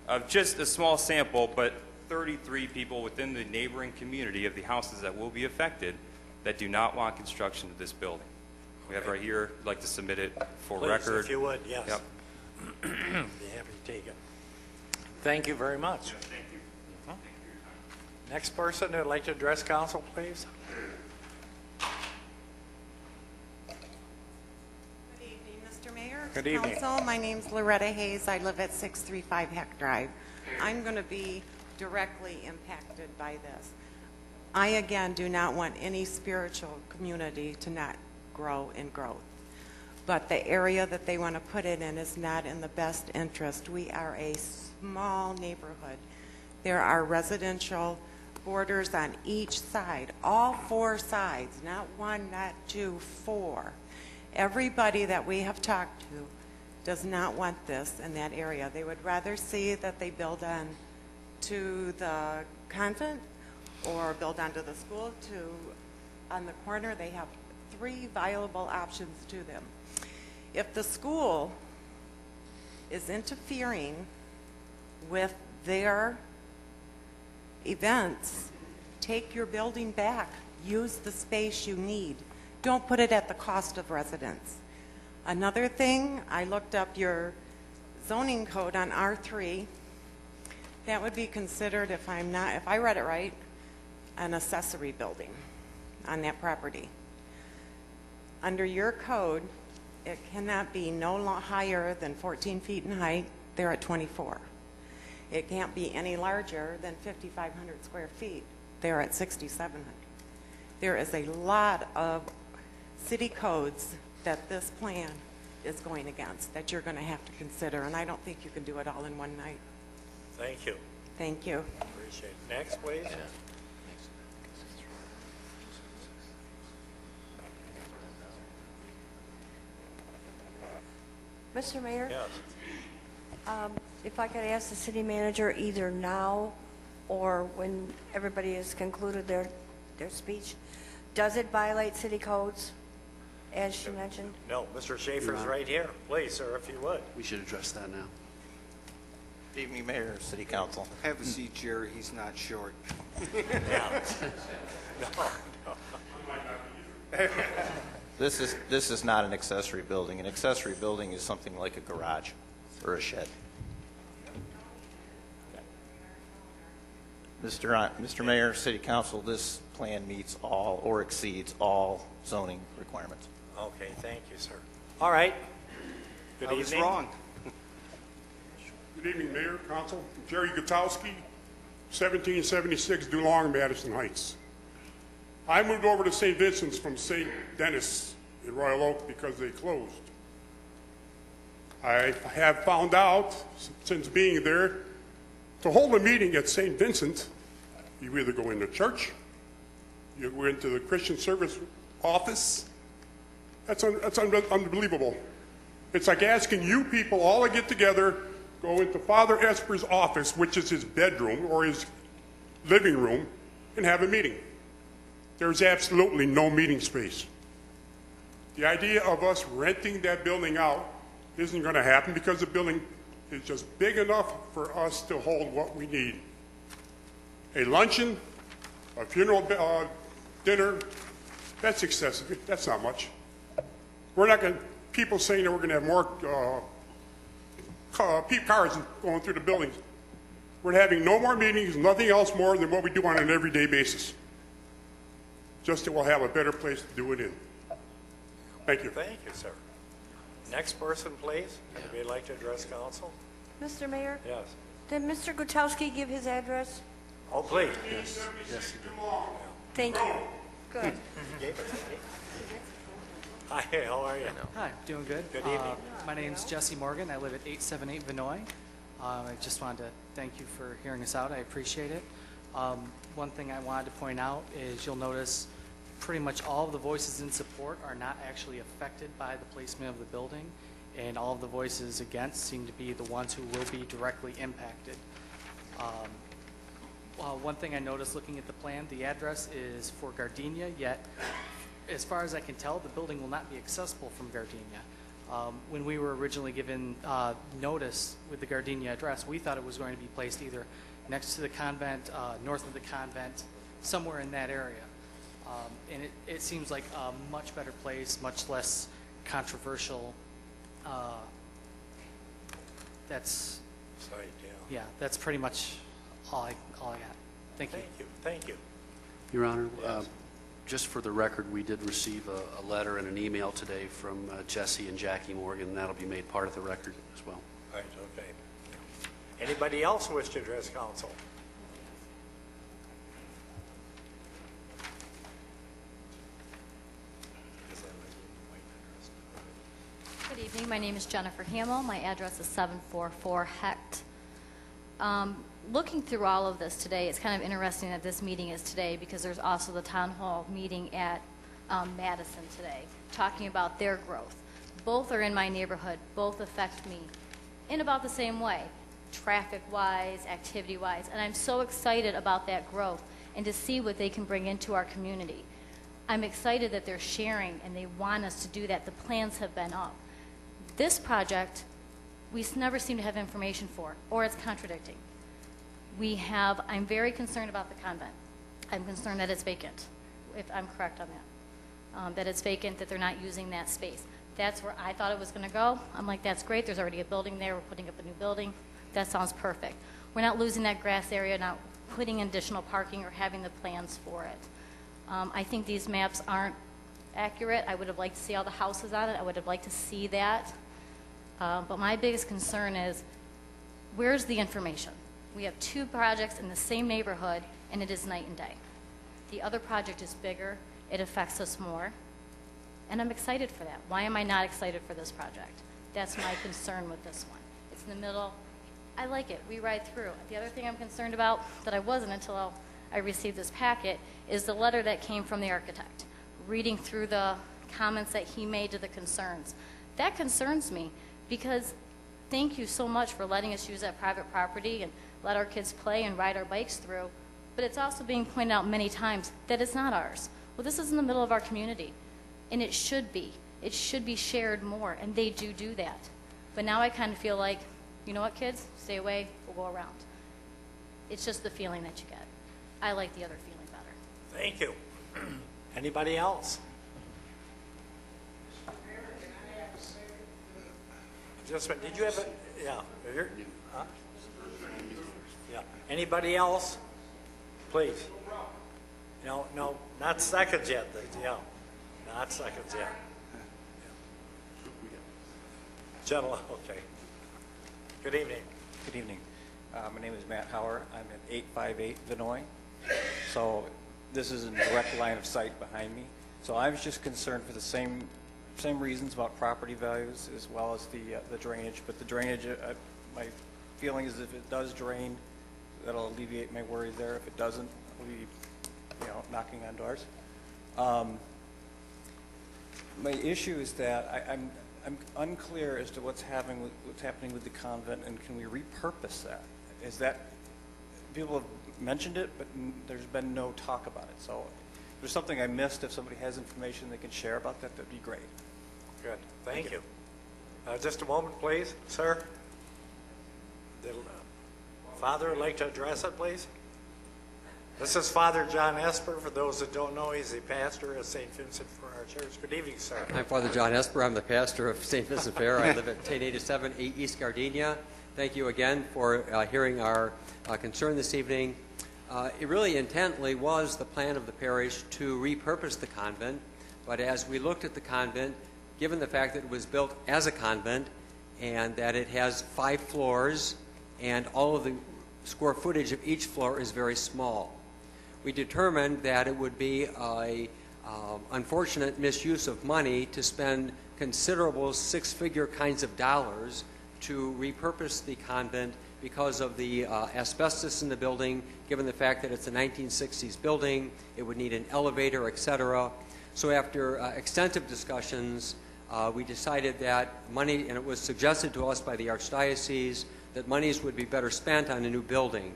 of just a small sample, but 33 people within the neighboring community of the houses that will be affected that do not want construction of this building. We have right here, I'd like to submit it for Please, record. if you would, yes. Yep. Be happy to take it. Thank you very much. Thank you. Next person who'd like to address council, please. Good evening, Mr. Mayor. Good evening. Council, my name's Loretta Hayes. I live at 635 Heck Drive. I'm going to be directly impacted by this. I, again, do not want any spiritual community to not grow in growth. But the area that they want to put it in is not in the best interest. We are a small neighborhood. There are residential borders on each side, all four sides, not one, not two, four. Everybody that we have talked to does not want this in that area. They would rather see that they build on to the convent or build onto the school. On the corner, they have three viable options to them. If the school is interfering with their events, take your building back. Use the space you need. Don't put it at the cost of residents. Another thing, I looked up your zoning code on R3. That would be considered, if I read it right, an accessory building on that property. Under your code, it cannot be no higher than 14 feet in height. They're at 24. It can't be any larger than 5,500 square feet. They're at 6,700. There is a lot of city codes that this plan is going against that you're going to have to consider, and I don't think you can do it all in one night. Thank you. Thank you. Appreciate it. Next, please. Mr. Mayor? Yes. If I could ask the city manager either now or when everybody has concluded their speech, does it violate city codes, as she mentioned? No, Mr. Schaefer's right here. Please, sir, if you would. We should address that now. Good evening, Mayor, City Council. Have a seat, Jerry. He's not short. This is not an accessory building. An accessory building is something like a garage or a shed. Mr. Mayor, City Council, this plan meets all or exceeds all zoning requirements. Okay, thank you, sir. All right. Good I was evening. wrong. Good evening, Mayor, Council. Jerry Gutowski, 1776 DuLong, Madison Heights. I moved over to St. Vincent's from St. Denis in Royal Oak because they closed. I have found out, since being there, to hold a meeting at St. Vincent, you either go into church, you go into the Christian service office. That's unbelievable. It's like asking you people all to get together, go into Father Esper's office, which is his bedroom or his living room, and have a meeting. There's absolutely no meeting space. The idea of us renting that building out isn't going to happen because the building is just big enough for us to hold what we need. A luncheon, a funeral dinner, that's excessive. That's not much. We're not going to, people saying that we're going to have more cars going through the buildings. We're having no more meetings, nothing else more than what we do on an everyday basis. Just that we'll have a better place to do it in. Thank you. Thank you, sir. Next person, please. Anybody like to address council? Mr. Mayor? Yes. Did Mr. Gutowski give his address? Oh, please. Yes, yes, you do. Thank you. Good. Hi, how are you? Hi, doing good. Good evening. My name's Jesse Morgan. I live at 878 Vinoy. I just wanted to thank you for hearing us out. I appreciate it. One thing I wanted to point out is you'll notice pretty much all of the voices in support are not actually affected by the placement of the building, and all of the voices against seem to be the ones who will be directly impacted. One thing I noticed looking at the plan, the address is for Gardenia, yet as far as I can tell, the building will not be accessible from Gardenia. When we were originally given notice with the Gardenia address, we thought it was going to be placed either next to the convent, north of the convent, somewhere in that area. And it seems like a much better place, much less controversial. That's Sorry, yeah, that's pretty much all I got. Thank you. Thank you. Thank you. Your Honor, just for the record, we did receive a letter and an email today from Jesse and Jackie Morgan, and that'll be made part of the record as well. Right, okay. Anybody else wish to address council? Good evening. My name is Jennifer Hamill. My address is 744 Hecht. Looking through all of this today, it's kind of interesting that this meeting is today because there's also the town hall meeting at Madison today, talking about their growth. Both are in my neighborhood. Both affect me in about the same way, traffic-wise, activity-wise, and I'm so excited about that growth and to see what they can bring into our community. I'm excited that they're sharing and they want us to do that. The plans have been up. This project, we never seem to have information for, or it's contradicting. I'm very concerned about the convent. I'm concerned that it's vacant, if I'm correct on that. That it's vacant, that they're not using that space. That's where I thought it was going to go. I'm like, that's great. There's already a building there. We're putting up a new building. That sounds perfect. We're not losing that grass area, not putting in additional parking or having the plans for it. I think these maps aren't accurate. I would have liked to see all the houses on it. I would have liked to see that. But my biggest concern is, where's the information? We have two projects in the same neighborhood, and it is night and day. The other project is bigger. It affects us more. And I'm excited for that. Why am I not excited for this project? That's my concern with this one. It's in the middle. I like it. We ride through. The other thing I'm concerned about that I wasn't until I received this packet is the letter that came from the architect, reading through the comments that he made to the concerns. That concerns me because thank you so much for letting us use that private property and let our kids play and ride our bikes through. But it's also being pointed out many times that it's not ours. Well, this is in the middle of our community, and it should be. It should be shared more, and they do that. But now I kind of feel like, you know what, kids? Stay away. We'll go around. It's just the feeling that you get. I like the other feeling better. Thank you. Anybody else? Just, did you have a, yeah, here? Huh? Yeah. Anybody else? Please. No, not seconds yet. Yeah, not seconds yet. Gentlemen, okay. Good evening. Good evening. My name is Matt Hauer. I'm at 858 Vinoy. So this is in direct line of sight behind me. So I was just concerned for the same reasons about property values as well as the drainage. But the drainage, my feeling is if it does drain, that'll alleviate my worry there. If it doesn't, I'll be, knocking on doors. My issue is that I'm unclear as to what's happening with the convent, and can we repurpose that? Is that people have mentioned it, but there's been no talk about it. So if there's something I missed, if somebody has information they can share about that, that'd be great. Good, thank you. Just a moment, please, sir. The Father would like to address it, please. This is Father John Esper. For those that don't know, he's the pastor of St. Vincent for our church. Good evening, sir. I'm Father John Esper. I'm the pastor of St. Vincent Fair. I live at 1087 East Gardenia. Thank you again for hearing our concern this evening. It really intently was the plan of the parish to repurpose the convent, but as we looked at the convent, given the fact that it was built as a convent and that it has 5 floors and all of the square footage of each floor is very small, we determined that it would be a unfortunate misuse of money to spend considerable 6-figure kinds of dollars to repurpose the convent because of the asbestos in the building, given the fact that it's a 1960s building, it would need an elevator, etc. So after extensive discussions, we decided that money, and it was suggested to us by the Archdiocese, that monies would be better spent on a new building.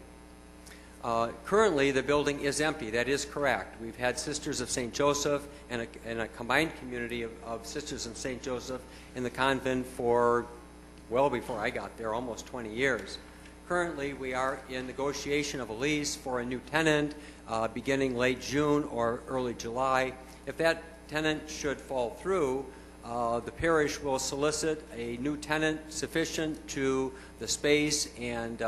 Currently, the building is empty. That is correct. We've had Sisters of St. Joseph and a combined community of Sisters of St. Joseph in the convent for well before I got there, almost 20 years. Currently, we are in negotiation of a lease for a new tenant beginning late June or early July. If that tenant should fall through, the parish will solicit a new tenant sufficient to the space and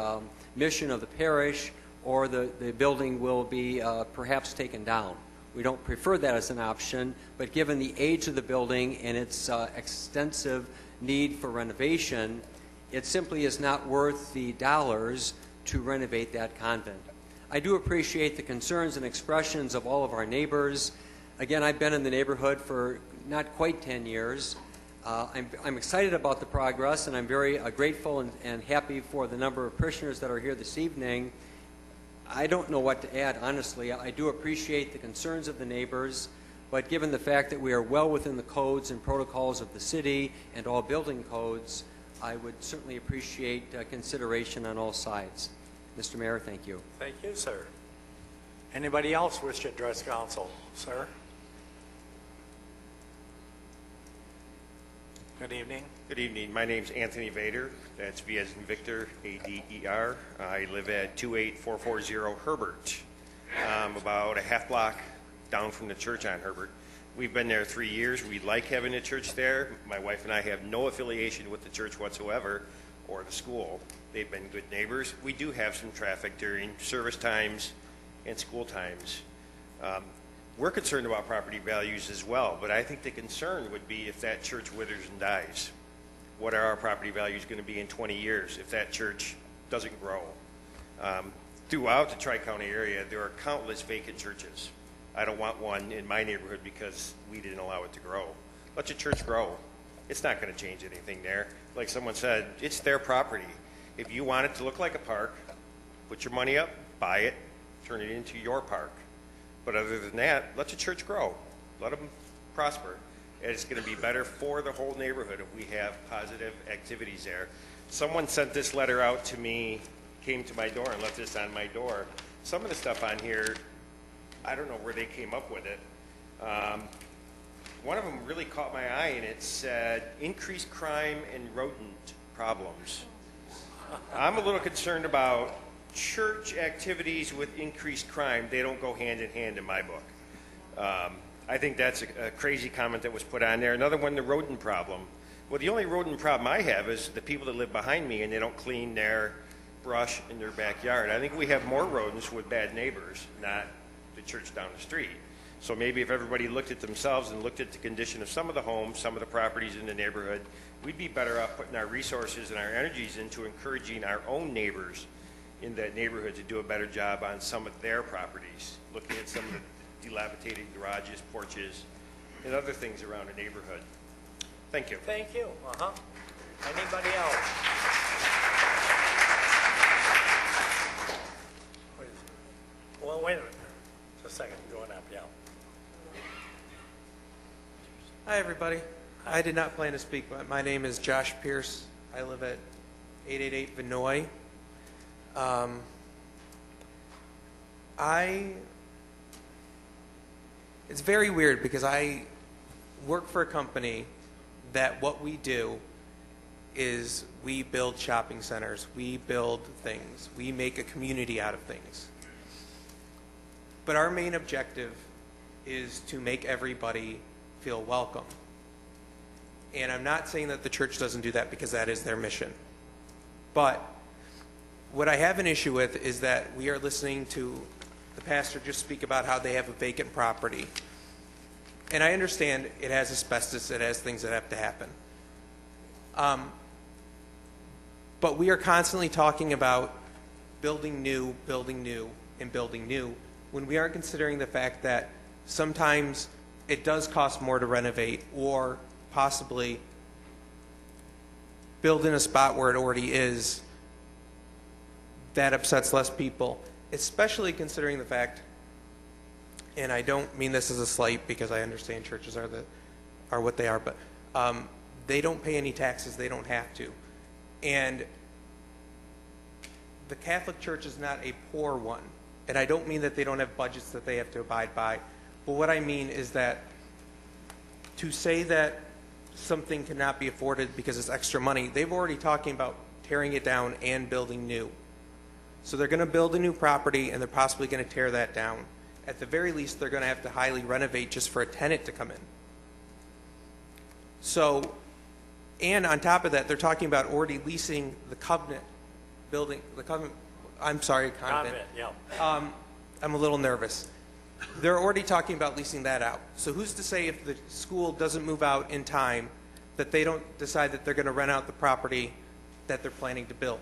mission of the parish, or the building will be perhaps taken down. We don't prefer that as an option, but given the age of the building and its extensive need for renovation, it simply is not worth the dollars to renovate that convent. I do appreciate the concerns and expressions of all of our neighbors. Again, I've been in the neighborhood for not quite 10 years. I'm excited about the progress, and I'm very grateful and happy for the number of parishioners that are here this evening. I don't know what to add, honestly. I do appreciate the concerns of the neighbors, but given the fact that we are well within the codes and protocols of the city and all building codes, I would certainly appreciate consideration on all sides. Mr. Mayor, thank you. Thank you, sir. Anybody else wish to address council? Sir? Good evening. Good evening. My name's Anthony Vader. That's V as in Victor, A-D-E-R. I live at 28440 Herbert, about a half block down from the church on Herbert. We've been there 3 years. We like having a church there. My wife and I have no affiliation with the church whatsoever or the school. They've been good neighbors. We do have some traffic during service times and school times. We're concerned about property values as well, but I think the concern would be if that church withers and dies. What are our property values going to be in 20 years if that church doesn't grow? Throughout the Tri-County area, there are countless vacant churches. I don't want one in my neighborhood because we didn't allow it to grow. Let your church grow. It's not going to change anything there. Like someone said, it's their property. If you want it to look like a park, put your money up, buy it, turn it into your park. But other than that, let the church grow. Let them prosper. And it's going to be better for the whole neighborhood if we have positive activities there. Someone sent this letter out to me, came to my door and left this on my door. Some of the stuff on here, I don't know where they came up with it. One of them really caught my eye, and it said, increased crime and rodent problems. I'm a little concerned about church activities with increased crime. They don't go hand in hand in my book. I think that's a crazy comment that was put on there. Another one, the rodent problem. Well, the only rodent problem I have is the people that live behind me and they don't clean their brush in their backyard. I think we have more rodents with bad neighbors, not the church down the street. So maybe if everybody looked at themselves and looked at the condition of some of the homes, some of the properties in the neighborhood, we'd be better off putting our resources and our energies into encouraging our own neighbors in that neighborhood to do a better job on some of their properties, looking at some of the dilapidated garages, porches, and other things around the neighborhood. Thank you. Thank you. Anybody else? Well, wait a minute. Just a second. Going up, yeah. Hi, everybody. I did not plan to speak, but my name is Josh Pierce. I live at 888 Vinoy. It's very weird because I work for a company that what we do is we build shopping centers, we build things, we make a community out of things. But our main objective is to make everybody feel welcome. And I'm not saying that the church doesn't do that because that is their mission. But what I have an issue with is that we are listening to the pastor just speak about how they have a vacant property. And I understand it has asbestos, it has things that have to happen. But we are constantly talking about building new, and building new, when we aren't considering the fact that sometimes it does cost more to renovate or possibly build in a spot where it already is. That upsets less people, especially considering the fact, and I don't mean this as a slight because I understand churches are what they are, but they don't pay any taxes, they don't have to. And the Catholic Church is not a poor one. And I don't mean that they don't have budgets that they have to abide by. But what I mean is that to say that something cannot be afforded because it's extra money, they've already talking about tearing it down and building new. So they're going to build a new property and they're possibly going to tear that down. At the very least, they're going to have to highly renovate just for a tenant to come in. So, and on top of that, they're talking about already leasing the Covenant building, convent. Yeah. I'm a little nervous. They're already talking about leasing that out. So who's to say if the school doesn't move out in time that they don't decide that they're going to rent out the property that they're planning to build?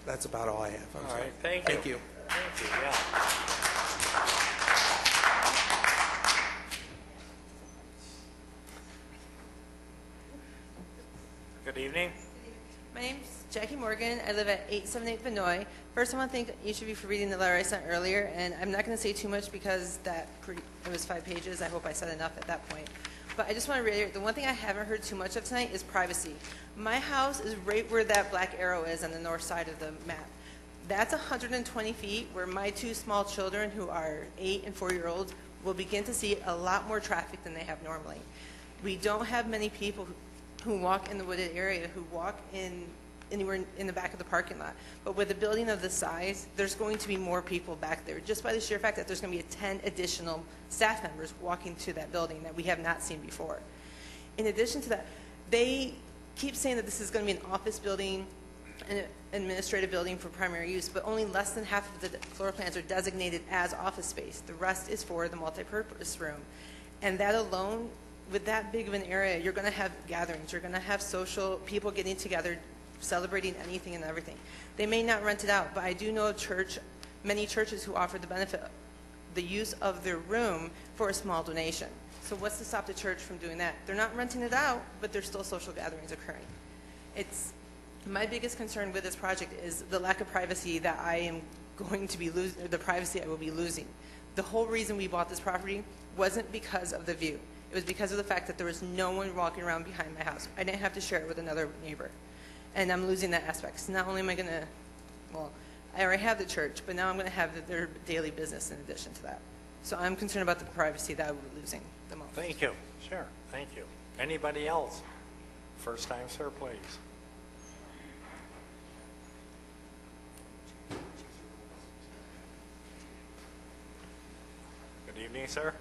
That's about all I have. All right, thank you. Thank you. Thank you, yeah. Good evening. My name's Jackie Morgan. I live at 878 Vinoy. First, I want to thank each of you for reading the letter I sent earlier, and I'm not going to say too much because it was 5 pages. I hope I said enough at that point. But I just want to reiterate, the one thing I haven't heard too much of tonight is privacy. My house is right where that black arrow is on the north side of the map. That's 120 feet where my 2 small children, who are 8 and 4-year-olds, will begin to see a lot more traffic than they have normally. We don't have many people who walk in the wooded area, who walk anywhere in the back of the parking lot. But with a building of this size, there's going to be more people back there, just by the sheer fact that there's going to be 10 additional staff members walking to that building that we have not seen before. In addition to that, they keep saying that this is going to be an office building, an administrative building for primary use, but only less than half of the floor plans are designated as office space. The rest is for the multi-purpose room. And that alone, with that big of an area, you're going to have gatherings. You're going to have social people getting together, celebrating anything and everything. They may not rent it out, but I do know many churches who offer the benefit, the use of their room for a small donation. So what's to stop the church from doing that? They're not renting it out, but there's still social gatherings occurring. My biggest concern with this project is the lack of privacy that I am going to be losing, or the privacy I will be losing. The whole reason we bought this property wasn't because of the view. It was because of the fact that there was no one walking around behind my house. I didn't have to share it with another neighbor. And I'm losing that aspect. So not only am I going to, I already have the church, but now I'm going to have their daily business in addition to that. So I'm concerned about the privacy that I will be losing the most. Thank you. Sure, thank you. Anybody else? First time, sir, please. Good evening, sir.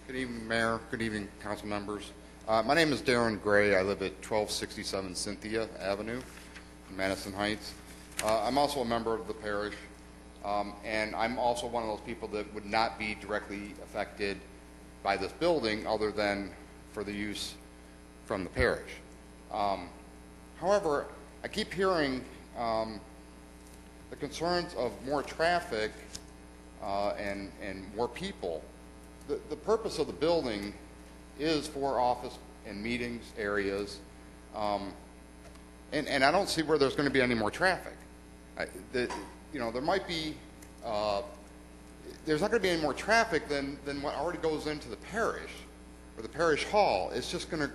Good evening, Mayor. Good evening, council members. My name is Darren Gray. I live at 1267 Cynthia Avenue in Madison Heights. I'm also a member of the parish, and I'm also one of those people that would not be directly affected by this building other than for the use from the parish. However, I keep hearing the concerns of more traffic and more people. The purpose of the building is for office and meetings areas, and I don't see where there's going to be any more traffic. There might be, there's not going to be any more traffic than what already goes into the parish or the parish hall. It's just going to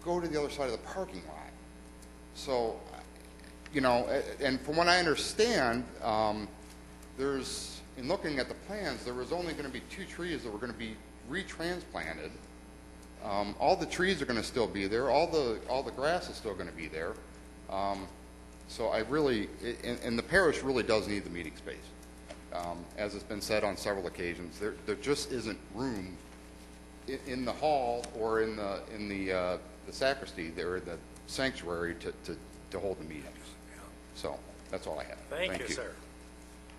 go to the other side of the parking lot. So you know, and from what I understand, there's, in looking at the plans, there was only going to be 2 trees that were going to be retransplanted. All the trees are going to still be there. All the grass is still going to be there. So I really, and the parish really does need the meeting space. As it's been said on several occasions, there just isn't room in the hall or in the sacristy there, in the sanctuary to hold the meetings. So that's all I have. Thank you, sir.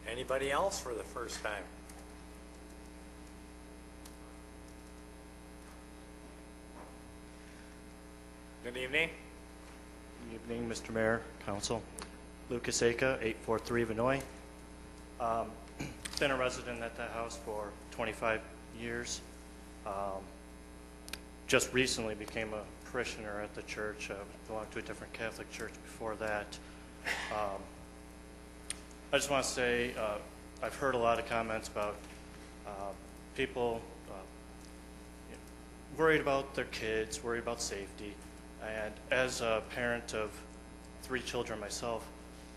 Anybody else for the first time? Good evening. Good evening, Mr. Mayor, Council. Lucas Aka, 843 Vinoy. Been a resident at that house for 25 years. Just recently became a parishioner at the church. Belonged to a different Catholic church before that. I just want to say I've heard a lot of comments about people worried about their kids, worried about safety. And as a parent of 3 children myself,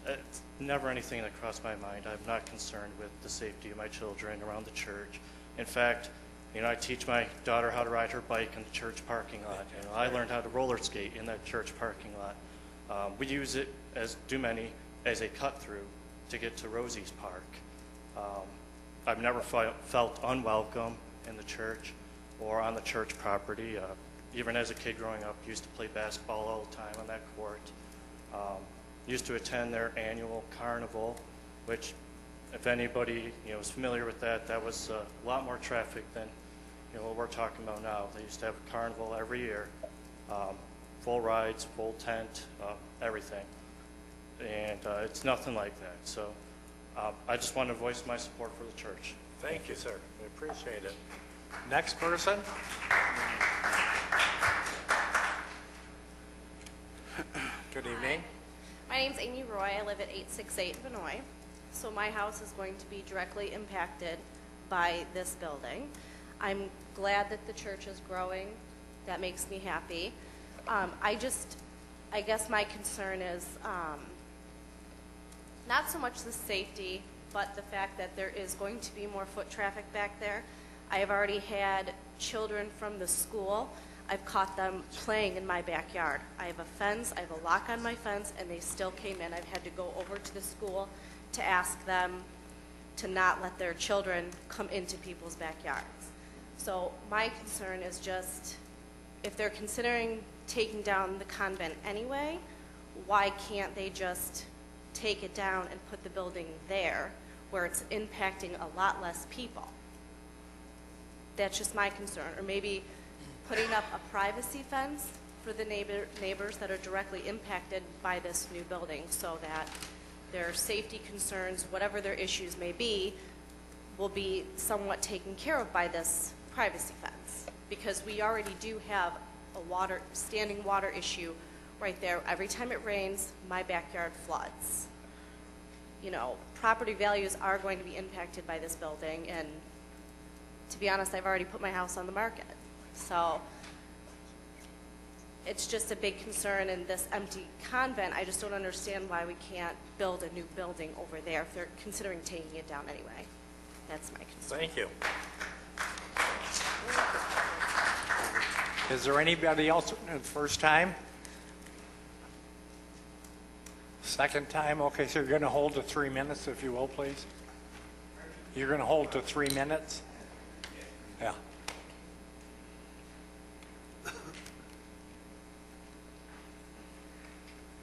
it's never anything that crossed my mind. I'm not concerned with the safety of my children around the church. In fact, you know, I teach my daughter how to ride her bike in the church parking lot. You know, I learned how to roller skate in that church parking lot. We use it, as do many, as a cut-through to get to Rosie's Park. I've never felt unwelcome in the church or on the church property. Even as a kid growing up, used to play basketball all the time on that court. Used to attend their annual carnival, which, if anybody is familiar with that, that was a lot more traffic than what we're talking about now. They used to have a carnival every year, full rides, full tent, everything, and it's nothing like that. So I just want to voice my support for the church. Thank you, sir. We appreciate it. Next person. Good evening. My name's Amy Roy. I live at 868 Vinoy. So my house is going to be directly impacted by this building. I'm glad that the church is growing. That makes me happy. I guess my concern is not so much the safety, but the fact that there is going to be more foot traffic back there. I have already had children from the school. I've caught them playing in my backyard. I have a fence, I have a lock on my fence, and they still came in. I've had to go over to the school to ask them to not let their children come into people's backyards. So my concern is just, if they're considering taking down the convent anyway, why can't they just take it down and put the building there where it's impacting a lot less people? That's just my concern. Or maybe putting up a privacy fence for the neighbors that are directly impacted by this new building, so that their safety concerns, whatever their issues may be, will be somewhat taken care of by this privacy fence. Because we already do have a standing water issue right there. Every time it rains, my backyard floods. You know, property values are going to be impacted by this building, and to be honest, I've already put my house on the market. So it's just a big concern in this empty convent. I just don't understand why we can't build a new building over there if they're considering taking it down anyway. That's my concern. Thank you. Is there anybody else first time? Second time? Okay, so you're going to hold to 3 minutes, if you will, please. You're going to hold to 3 minutes? Yeah.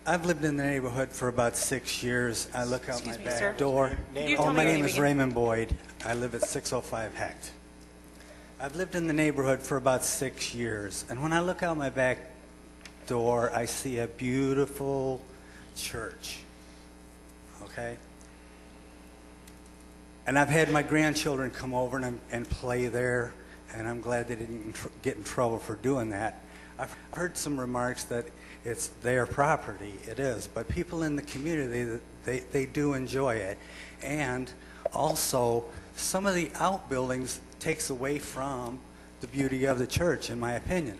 I've lived in the neighborhood for about 6 years. I look out my back door. Oh, my name is Raymond Boyd. I live at 605 Hecht. I've lived in the neighborhood for about 6 years, and when I look out my back door, I see a beautiful church, okay? And I've had my grandchildren come over and play there, and I'm glad they didn't get in trouble for doing that. I've heard some remarks that it's their property. It is, but people in the community, they do enjoy it. And also, some of the outbuildings takes away from the beauty of the church, in my opinion.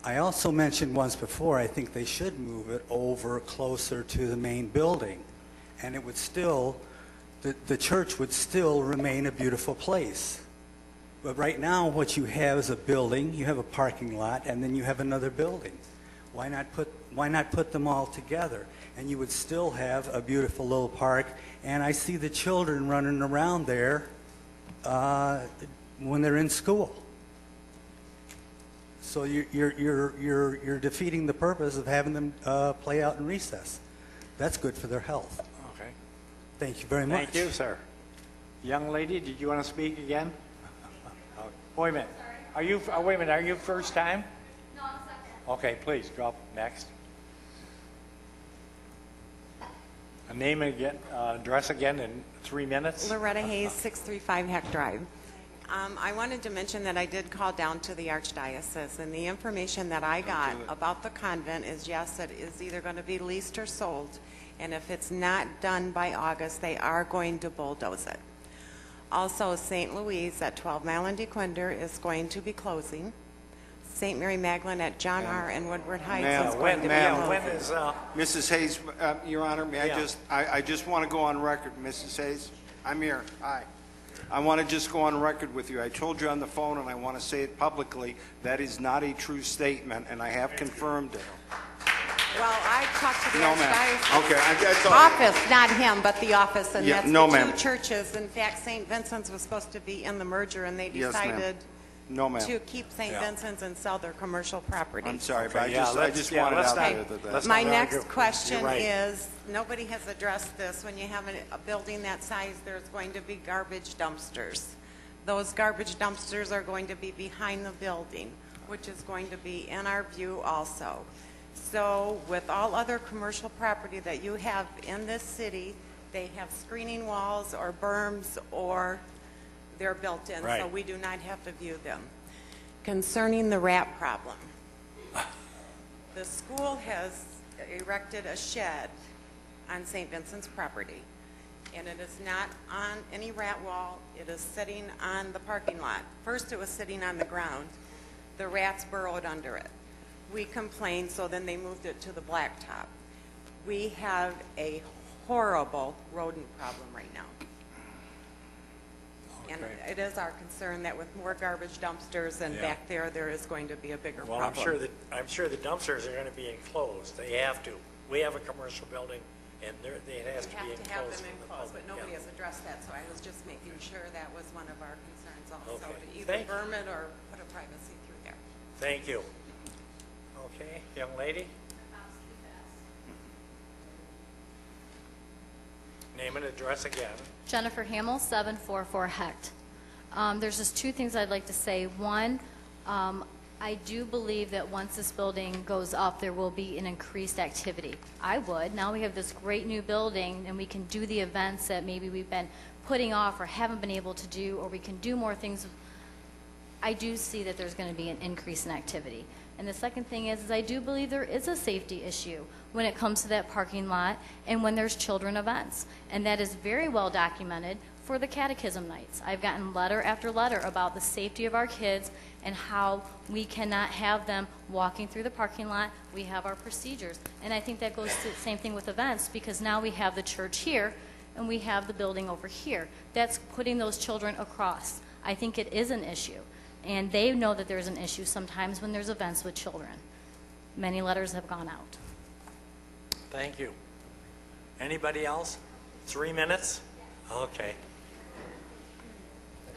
I also mentioned once before, I think they should move it over closer to the main building. And it would still, the church would still remain a beautiful place. But right now, what you have is a building, you have a parking lot, and then you have another building. Why not put them all together? And you would still have a beautiful little park. And I see the children running around there when they're in school. So you're defeating the purpose of having them play out in recess. That's good for their health. Okay. Thank you very much. Thank you, sir. Young lady, did you want to speak again? Wait a minute. Are you? Wait a minute. Are you first time? No, I'm second. Okay, please go up next. A name again, address again in 3 minutes. Loretta Hayes, 635 Heck Drive. I wanted to mention that I did call down to the Archdiocese, and the information that I got about the convent is, yes, it is either going to be leased or sold, and if it's not done by August, they are going to bulldoze it. Also, St. Louise at 12 Mile and DeQuinder is going to be closing. St. Mary Magdalene at John R. and Woodward Heights is going to be closing. When is, Mrs. Hayes, Your Honor, may Yeah. I just want to go on record, Mrs. Hayes. I'm here. Hi. I want to just go on record with you. I told you on the phone, and I want to say it publicly, that is not a true statement, and I have confirmed it. Well, I talked to the No, ma'am. Archdiocese Okay, that's all. office, not him, but the office, and Yeah, that's no, the ma'am. two churches. In fact, St. Vincent's was supposed to be in the merger, and they Yes, ma'am. decided No, ma'am. to keep St. Vincent's and sell their commercial property. I'm sorry, but Okay, yeah, I let's- just yeah, wanted let's out not- there that let's My not next argue. question You're right. is, nobody has addressed this, when you have a building that size, there's going to be garbage dumpsters. Those garbage dumpsters are going to be behind the building, which is going to be in our view also. So with all other commercial property that you have in this city, they have screening walls or berms, or they're built in, so Right. we do not have to view them. Concerning the rat problem, the school has erected a shed on St. Vincent's property, and it is not on any rat wall. It is sitting on the parking lot. First, it was sitting on the ground. The rats burrowed under it. We complained, so then they moved it to the blacktop. We have a horrible rodent problem right now. And it is our concern that with more garbage dumpsters and Yeah. back there is going to be a bigger Well, problem. I'm sure the dumpsters are going to be enclosed. They have to. We have a commercial building, and it has to be We have enclosed. to have them from the enclosed, but public. nobody Yeah. has addressed that, so I was just making sure that was one of our concerns also, Okay. to either Thank you. berm it or put a privacy through there. Thank you. Okay, young lady? Name and address again. Jennifer Hamill, 744 Hecht. There's just two things I'd like to say. One, I do believe that once this building goes up, there will be an increased activity. I would. Now we have this great new building, and we can do the events that maybe we've been putting off or haven't been able to do, or we can do more things. I do see that there's going to be an increase in activity. And the second thing is I do believe there is a safety issue when it comes to that parking lot and when there's children events. And that is very well documented for the catechism nights. I've gotten letter after letter about the safety of our kids and how we cannot have them walking through the parking lot. We have our procedures. And I think that goes to the same thing with events, because now we have the church here and we have the building over here. That's putting those children across. I think it is an issue. And they know that there's an issue sometimes when there's events with children. Many letters have gone out. Thank you. Anybody else? 3 minutes? Okay.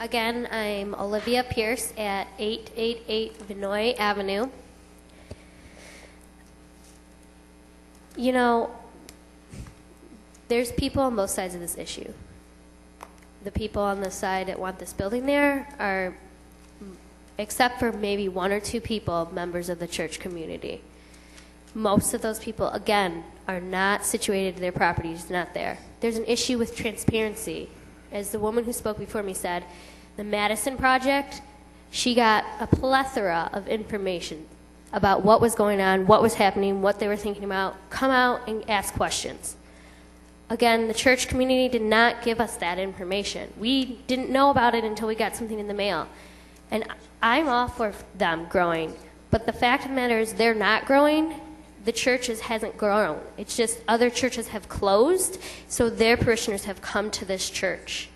Again, I'm Olivia Pierce at 888 Vinoy Avenue. You know, there's people on both sides of this issue. The people on the side that want this building there are, except for maybe one or two people, members of the church community. Most of those people, again, are not situated, their property is not there. There's an issue with transparency. As the woman who spoke before me said, the Madison project, she got a plethora of information about what was going on, what was happening, what they were thinking about. Come out and ask questions. Again, the church community did not give us that information. We didn't know about it until we got something in the mail. And I'm all for them growing, But the fact of the matter is they're not growing. The church hasn't grown. It's just other churches have closed, so their parishioners have come to this church.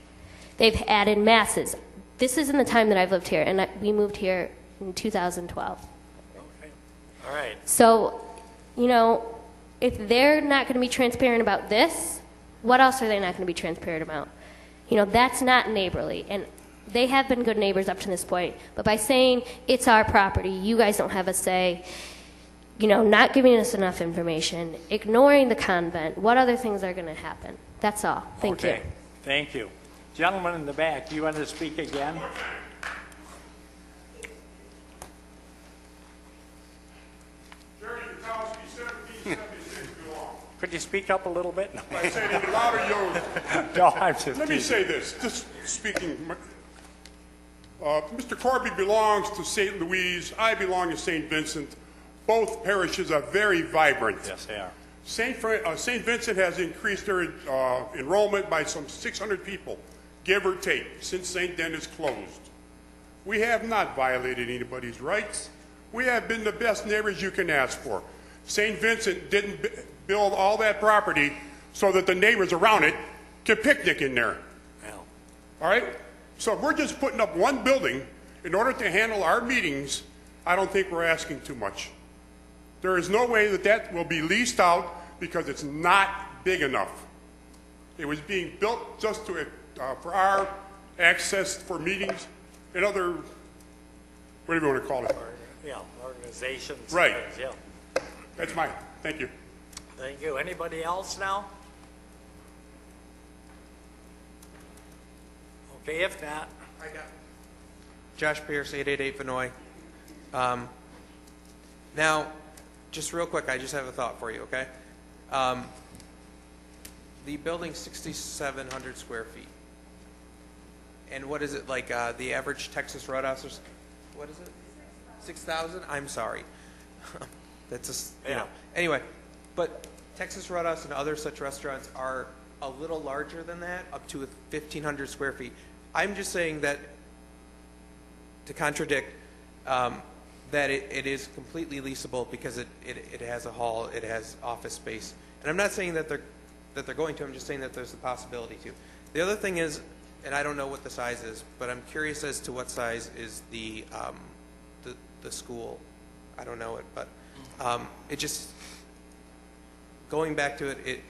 They've added masses. This is in the time that I've lived here, and we moved here in 2012. Okay. All right. So, if they're not going to be transparent about this, what else are they not going to be transparent about? That's not neighborly. And they have been good neighbors up to this point. But by saying it's our property, you guys don't have a say, not giving us enough information, ignoring the convent, what other things are going to happen? That's all. Thank you. Thank you. Gentleman in the back, you want to speak again? Could you speak up a little bit? I say it louder, No, I'm just Let me teasing. say this, just speaking. Mr. Corby belongs to St. Louise. I belong to St. Vincent. Both parishes are very vibrant. Yes, they are. St. Vincent has increased their enrollment by some 600 people, give or take, since St. Denis closed. We have not violated anybody's rights. We have been the best neighbors you can ask for. St. Vincent didn't build all that property so that the neighbors around it can picnic in there. All right? So if we're just putting up one building in order to handle our meetings, I don't think we're asking too much. There is no way that that will be leased out because it's not big enough. It was being built just to for our access for meetings and other, whatever you want to call it. Yeah, organizations. Right. Yeah. That's mine. Thank you. Thank you. Anybody else now? Okay, if not. I got Josh Pierce, 888 Vinoy. Now, just real quick, I just have a thought for you, okay? The building's 6,700 square feet. And what is it like, the average Texas Roadhouse, what is it? 6,000? I'm sorry. That's just, Anyway, but Texas Roadhouse and other such restaurants are a little larger than that, up to 1,500 square feet. I'm just saying that, to contradict, that it is completely leasable because it has a hall, it has office space. And I'm not saying that they're going to, I'm just saying that there's the possibility to. The other thing is, and I don't know what the size is, but I'm curious as to what size is the school. I don't know it, but it just, going back to it,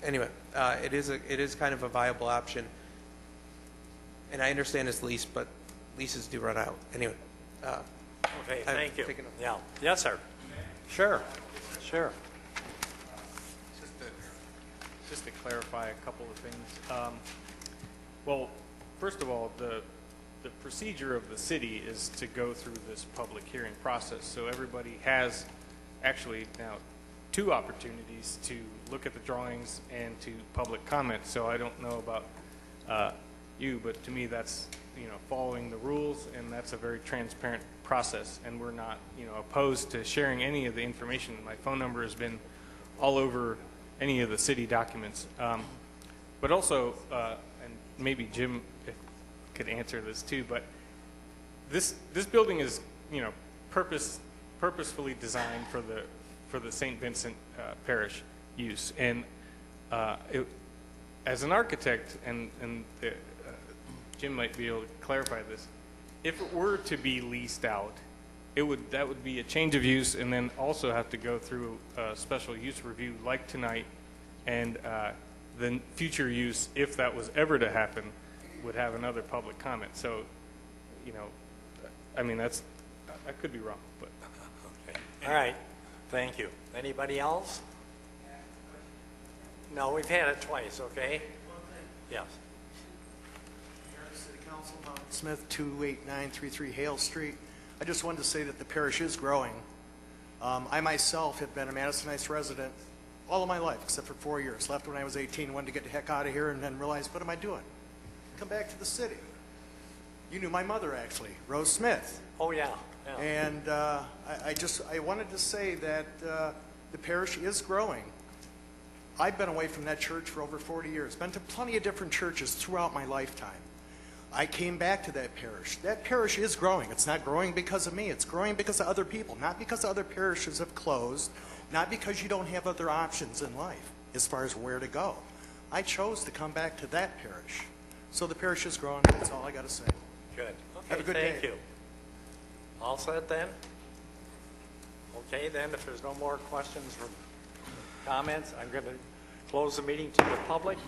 anyway, it is kind of a viable option. And I understand it's leased, but leases do run out. Anyway. Okay, thank you. Yeah. Yes, sir. Sure. Sure. Just to clarify a couple of things. Well, first of all, the procedure of the city is to go through this public hearing process. So everybody has actually now 2 opportunities to look at the drawings and to public comment. So I don't know about you, but to me that's following the rules, and that's a very transparent process. And we're not opposed to sharing any of the information. My phone number has been all over any of the city documents. But also, and maybe Jim could answer this too, but this building is purposefully designed for the St. Vincent Parish use. And as an architect, and Jim might be able to clarify this, if it were to be leased out, that would be a change of use, and then also have to go through a special use review like tonight, and the future use, if that was ever to happen, would have another public comment. So, I mean, I could be wrong, but. Okay. All right. Thank you. Anybody else? No, we've had it twice, okay? Yes. City Council, Smith, 28933 Hale Street. I just wanted to say that the parish is growing. I myself have been a Madison Heights resident all of my life, except for 4 years. Left when I was 18, wanted to get the heck out of here, and then realized, what am I doing? Come back to the city. You knew my mother, actually, Rose Smith. Oh, yeah. And I wanted to say that the parish is growing. I've been away from that church for over 40 years. Been to plenty of different churches throughout my lifetime. I came back to that parish. That parish is growing. It's not growing because of me. It's growing because of other people, not because other parishes have closed, not because you don't have other options in life as far as where to go. I chose to come back to that parish. So the parish is growing. That's all I got to say. Good. Okay, Have a good thank day. you. All set then? Okay, then, if there's no more questions or comments, I'm going to close the meeting to the public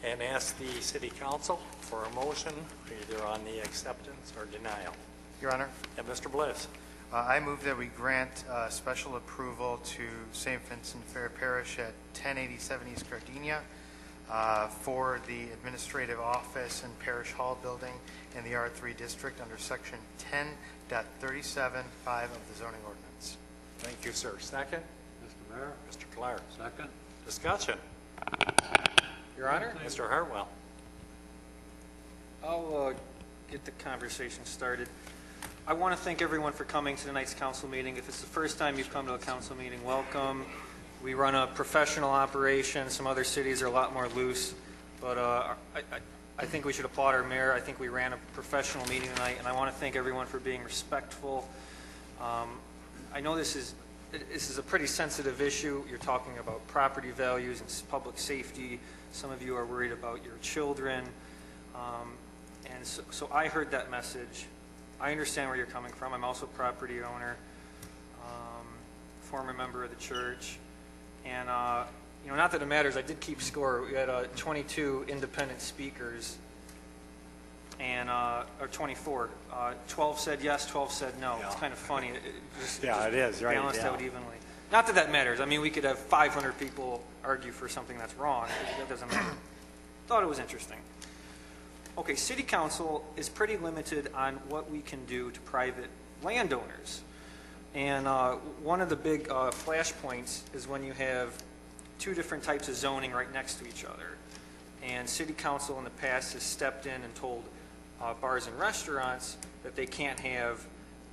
and ask the city council for a motion either on the acceptance or denial. Your Honor, And Mr. Bliss. I move that we grant special approval to St. Vincent Fair Parish at 1087 East Gardenia for the administrative office and parish hall building in the R3 district under section 10.37.5 of the zoning ordinance. Thank you, sir. Second? Mr. Mayor? Mr. Clark. Second. Discussion. Your Honor, Mr. Hartwell. I'll get the conversation started. I want to thank everyone for coming to tonight's council meeting. If it's the first time you've come to a council meeting, welcome. We run a professional operation. Some other cities are a lot more loose, but I think we should applaud our mayor. I think we ran a professional meeting tonight, and I want to thank everyone for being respectful. I know this is a pretty sensitive issue. You're talking about property values and public safety. Some of you are worried about your children. And so I heard that message. I understand where you're coming from. I'm also a property owner, former member of the church. And, not that it matters, I did keep score. We had 22 independent speakers, and or 24. 12 said yes, 12 said no. Yeah. It's kind of funny. It is, right? Balanced out evenly. Not that that matters. I mean, we could have 500 people argue for something that's wrong. That doesn't matter. Thought it was interesting. Okay, city council is pretty limited on what we can do to private landowners. And one of the big flashpoints is when you have two different types of zoning right next to each other. And city council in the past has stepped in and told bars and restaurants that they can't have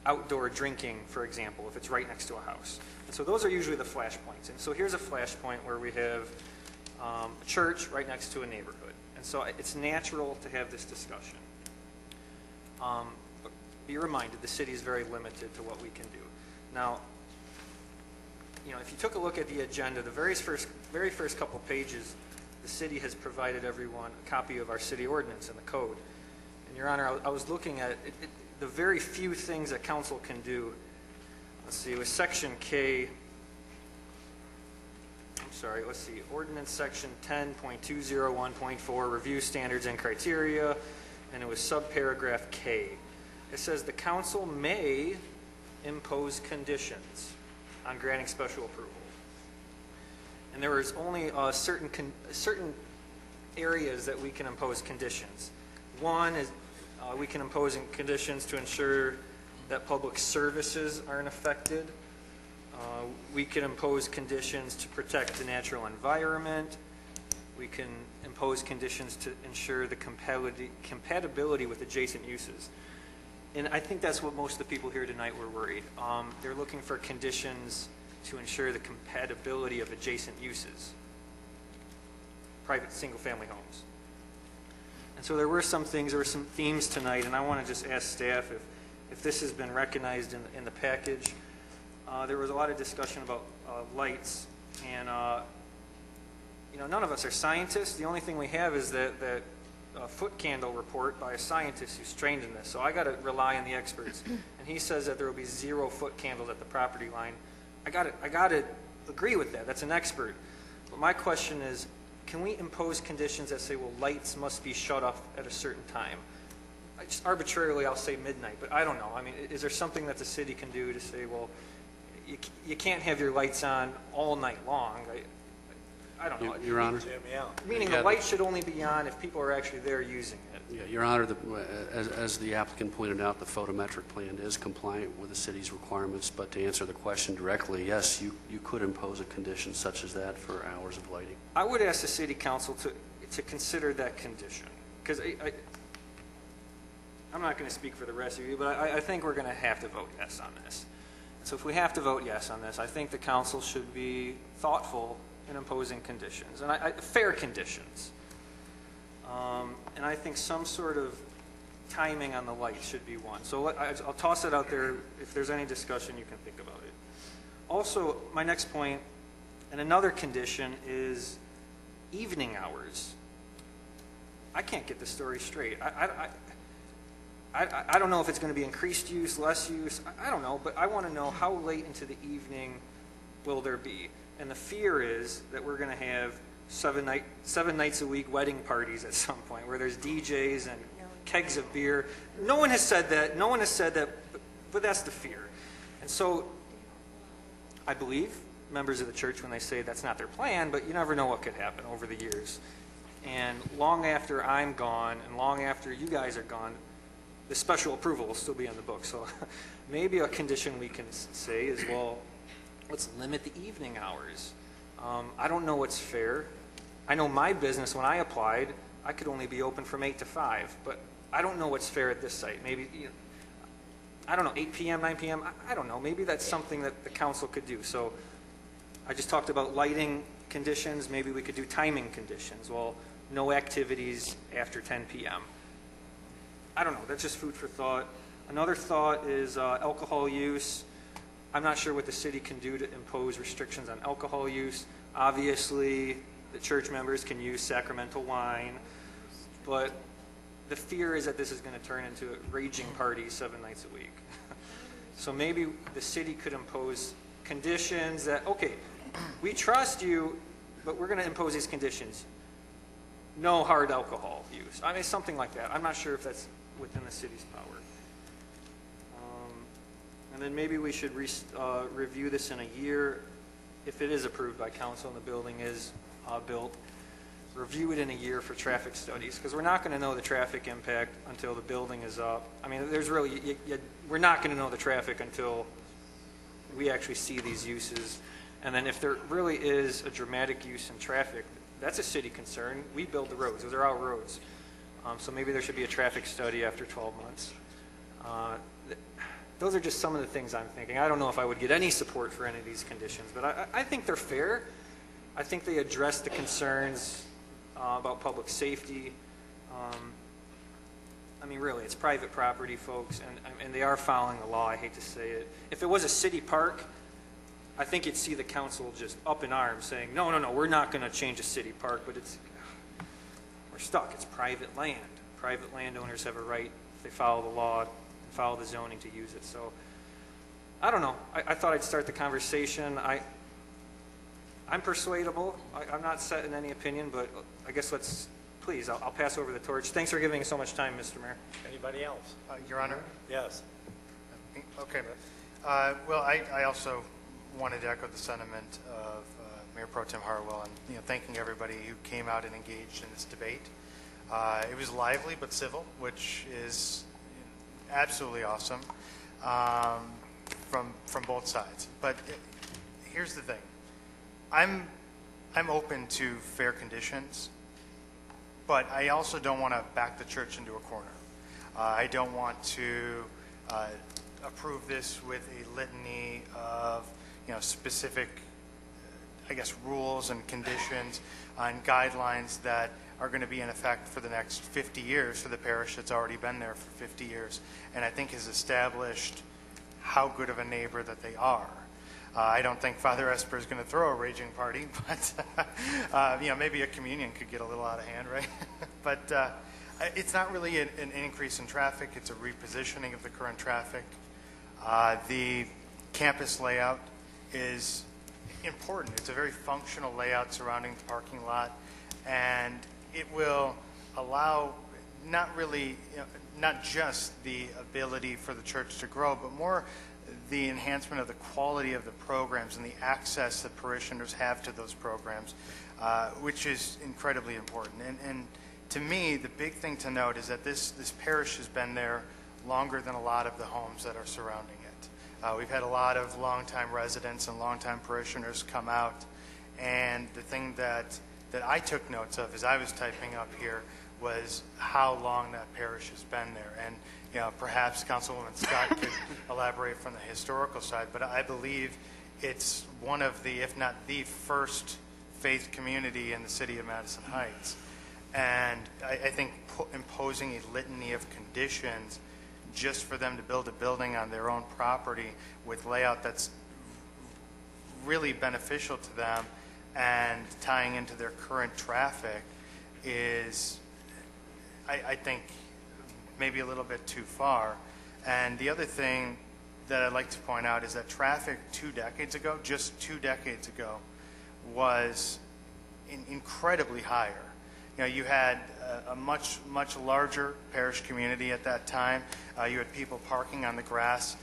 outdoor drinking, for example, if it's right next to a house. And so those are usually the flashpoints. And so here's a flashpoint where we have a church right next to a neighborhood. And so it's natural to have this discussion. But be reminded, the city is very limited to what we can do. Now, if you took a look at the agenda, the very first couple pages, the city has provided everyone a copy of our city ordinance and the code. And Your Honor, I was looking at it, the very few things that council can do. Let's see, it was section K. Let's see, ordinance section 10.201.4, review standards and criteria, and it was subparagraph K. It says the council may impose conditions on granting special approval. And there is only certain areas that we can impose conditions. One is we can impose conditions to ensure that public services aren't affected. We can impose conditions to protect the natural environment. We can impose conditions to ensure the compatibility with adjacent uses. And I think that's what most of the people here tonight were worried. They're looking for conditions to ensure the compatibility of adjacent uses, private single-family homes. And so there were some themes tonight, and I want to just ask staff if this has been recognized in the package. There was a lot of discussion about lights, and none of us are scientists. The only thing we have is that foot candle report by a scientist who's trained in this. So I got to rely on the experts, and he says that there will be 0 foot candles at the property line. I got to agree with that. That's an expert. But my question is, can we impose conditions that say, well, lights must be shut off at a certain time? Just arbitrarily, I'll say midnight, but I don't know. I mean, is there something that the city can do to say, well, you can't have your lights on all night long? I don't know. Your Honor? Meaning the light should only be on if people are actually there using it. Yeah, Your Honor, as the applicant pointed out, the photometric plan is compliant with the city's requirements, but to answer the question directly, yes, you could impose a condition such as that for hours of lighting. I would ask the city council to consider that condition, because I'm not going to speak for the rest of you, but I think we're going to have to vote yes on this. So if we have to vote yes on this, I think the council should be thoughtful in imposing conditions, and fair conditions. And I think some sort of timing on the lights should be one. So I'll toss it out there. If there's any discussion, you can think about it. Also, my next point, and another condition, is evening hours. I can't get the story straight. I don't know if it's going to be increased use, less use. I don't know, but I want to know how late into the evening will there be. And the fear is that we're going to have 7 nights a week wedding parties at some point where there's DJs and kegs of beer. No one has said that. No one has said that, but that's the fear. And so I believe members of the church when they say that's not their plan, but you never know what could happen over the years. And long after I'm gone and long after you guys are gone, the special approval will still be on the book. So maybe a condition we can say is, well, let's limit the evening hours. I don't know what's fair. I know my business, when I applied, I could only be open from 8 to 5, but I don't know what's fair at this site. Maybe, I don't know, 8 p.m., 9 p.m., I don't know. Maybe that's something that the council could do. So I just talked about lighting conditions. Maybe we could do timing conditions. Well, no activities after 10 p.m. I don't know. That's just food for thought. Another thought is alcohol use. I'm not sure what the city can do to impose restrictions on alcohol use. Obviously, the church members can use sacramental wine, but the fear is that this is going to turn into a raging party 7 nights a week. So maybe the city could impose conditions that, okay, we trust you, but we're going to impose these conditions. No hard alcohol use. I mean, something like that. I'm not sure if that's within the city's power. And then maybe we should review this in a year. If it is approved by council and the building is built, review it in a year for traffic studies, because we're not going to know the traffic impact until the building is up. I mean, there's really, we're not going to know the traffic until we actually see these uses. And then if there really is a dramatic use in traffic, that's a city concern. We build the roads. Those are our roads. So maybe there should be a traffic study after 12 months. Those are just some of the things I'm thinking. I don't know if I would get any support for any of these conditions, but I think they're fair. I think they address the concerns about public safety. I mean, really, it's private property, folks, and they are following the law. I hate to say it. If it was a city park, I think you'd see the council just up in arms saying, no, we're not going to change a city park, but we're stuck. It's private land. Private landowners have a right, if they follow the law, follow the zoning, to use it. So I don't know. I thought I'd start the conversation. I'm persuadable. I'm not set in any opinion, but I guess please, I'll pass over the torch. Thanks for giving me so much time, Mr. Mayor. Anybody else? Your Honor? Yes. Okay. Well, I also wanted to echo the sentiment of Mayor Pro Tem Harwell and thanking everybody who came out and engaged in this debate. It was lively but civil, which is absolutely awesome from both sides. But here's the thing: I'm open to fair conditions, but I also don't want to back the church into a corner. I don't want to approve this with a litany of specific, I guess, rules and conditions and guidelines that are going to be in effect for the next 50 years for the parish that's already been there for 50 years, and I think has established how good of a neighbor that they are. I don't think Father Esper is going to throw a raging party, but maybe a communion could get a little out of hand, right? But it's not really an increase in traffic. It's a repositioning of the current traffic. The campus layout is important. It's a very functional layout surrounding the parking lot, and it will allow not just the ability for the church to grow, but more the enhancement of the quality of the programs and the access that parishioners have to those programs, which is incredibly important. And to me, the big thing to note is that this parish has been there longer than a lot of the homes that are surrounding it. We've had a lot of longtime residents and longtime parishioners come out, and the thing that I took notes of as I was typing up here was how long that parish has been there. And perhaps Councilwoman Scott could elaborate from the historical side, but I believe it's one of the, if not the first faith community in the city of Madison Heights. And I think imposing a litany of conditions just for them to build a building on their own property with layout that's really beneficial to them and tying into their current traffic is, I think, maybe a little bit too far. And the other thing that I'd like to point out is that traffic 2 decades ago, just 2 decades ago, was incredibly higher. You know, you had a much larger parish community at that time. You had people parking on the grass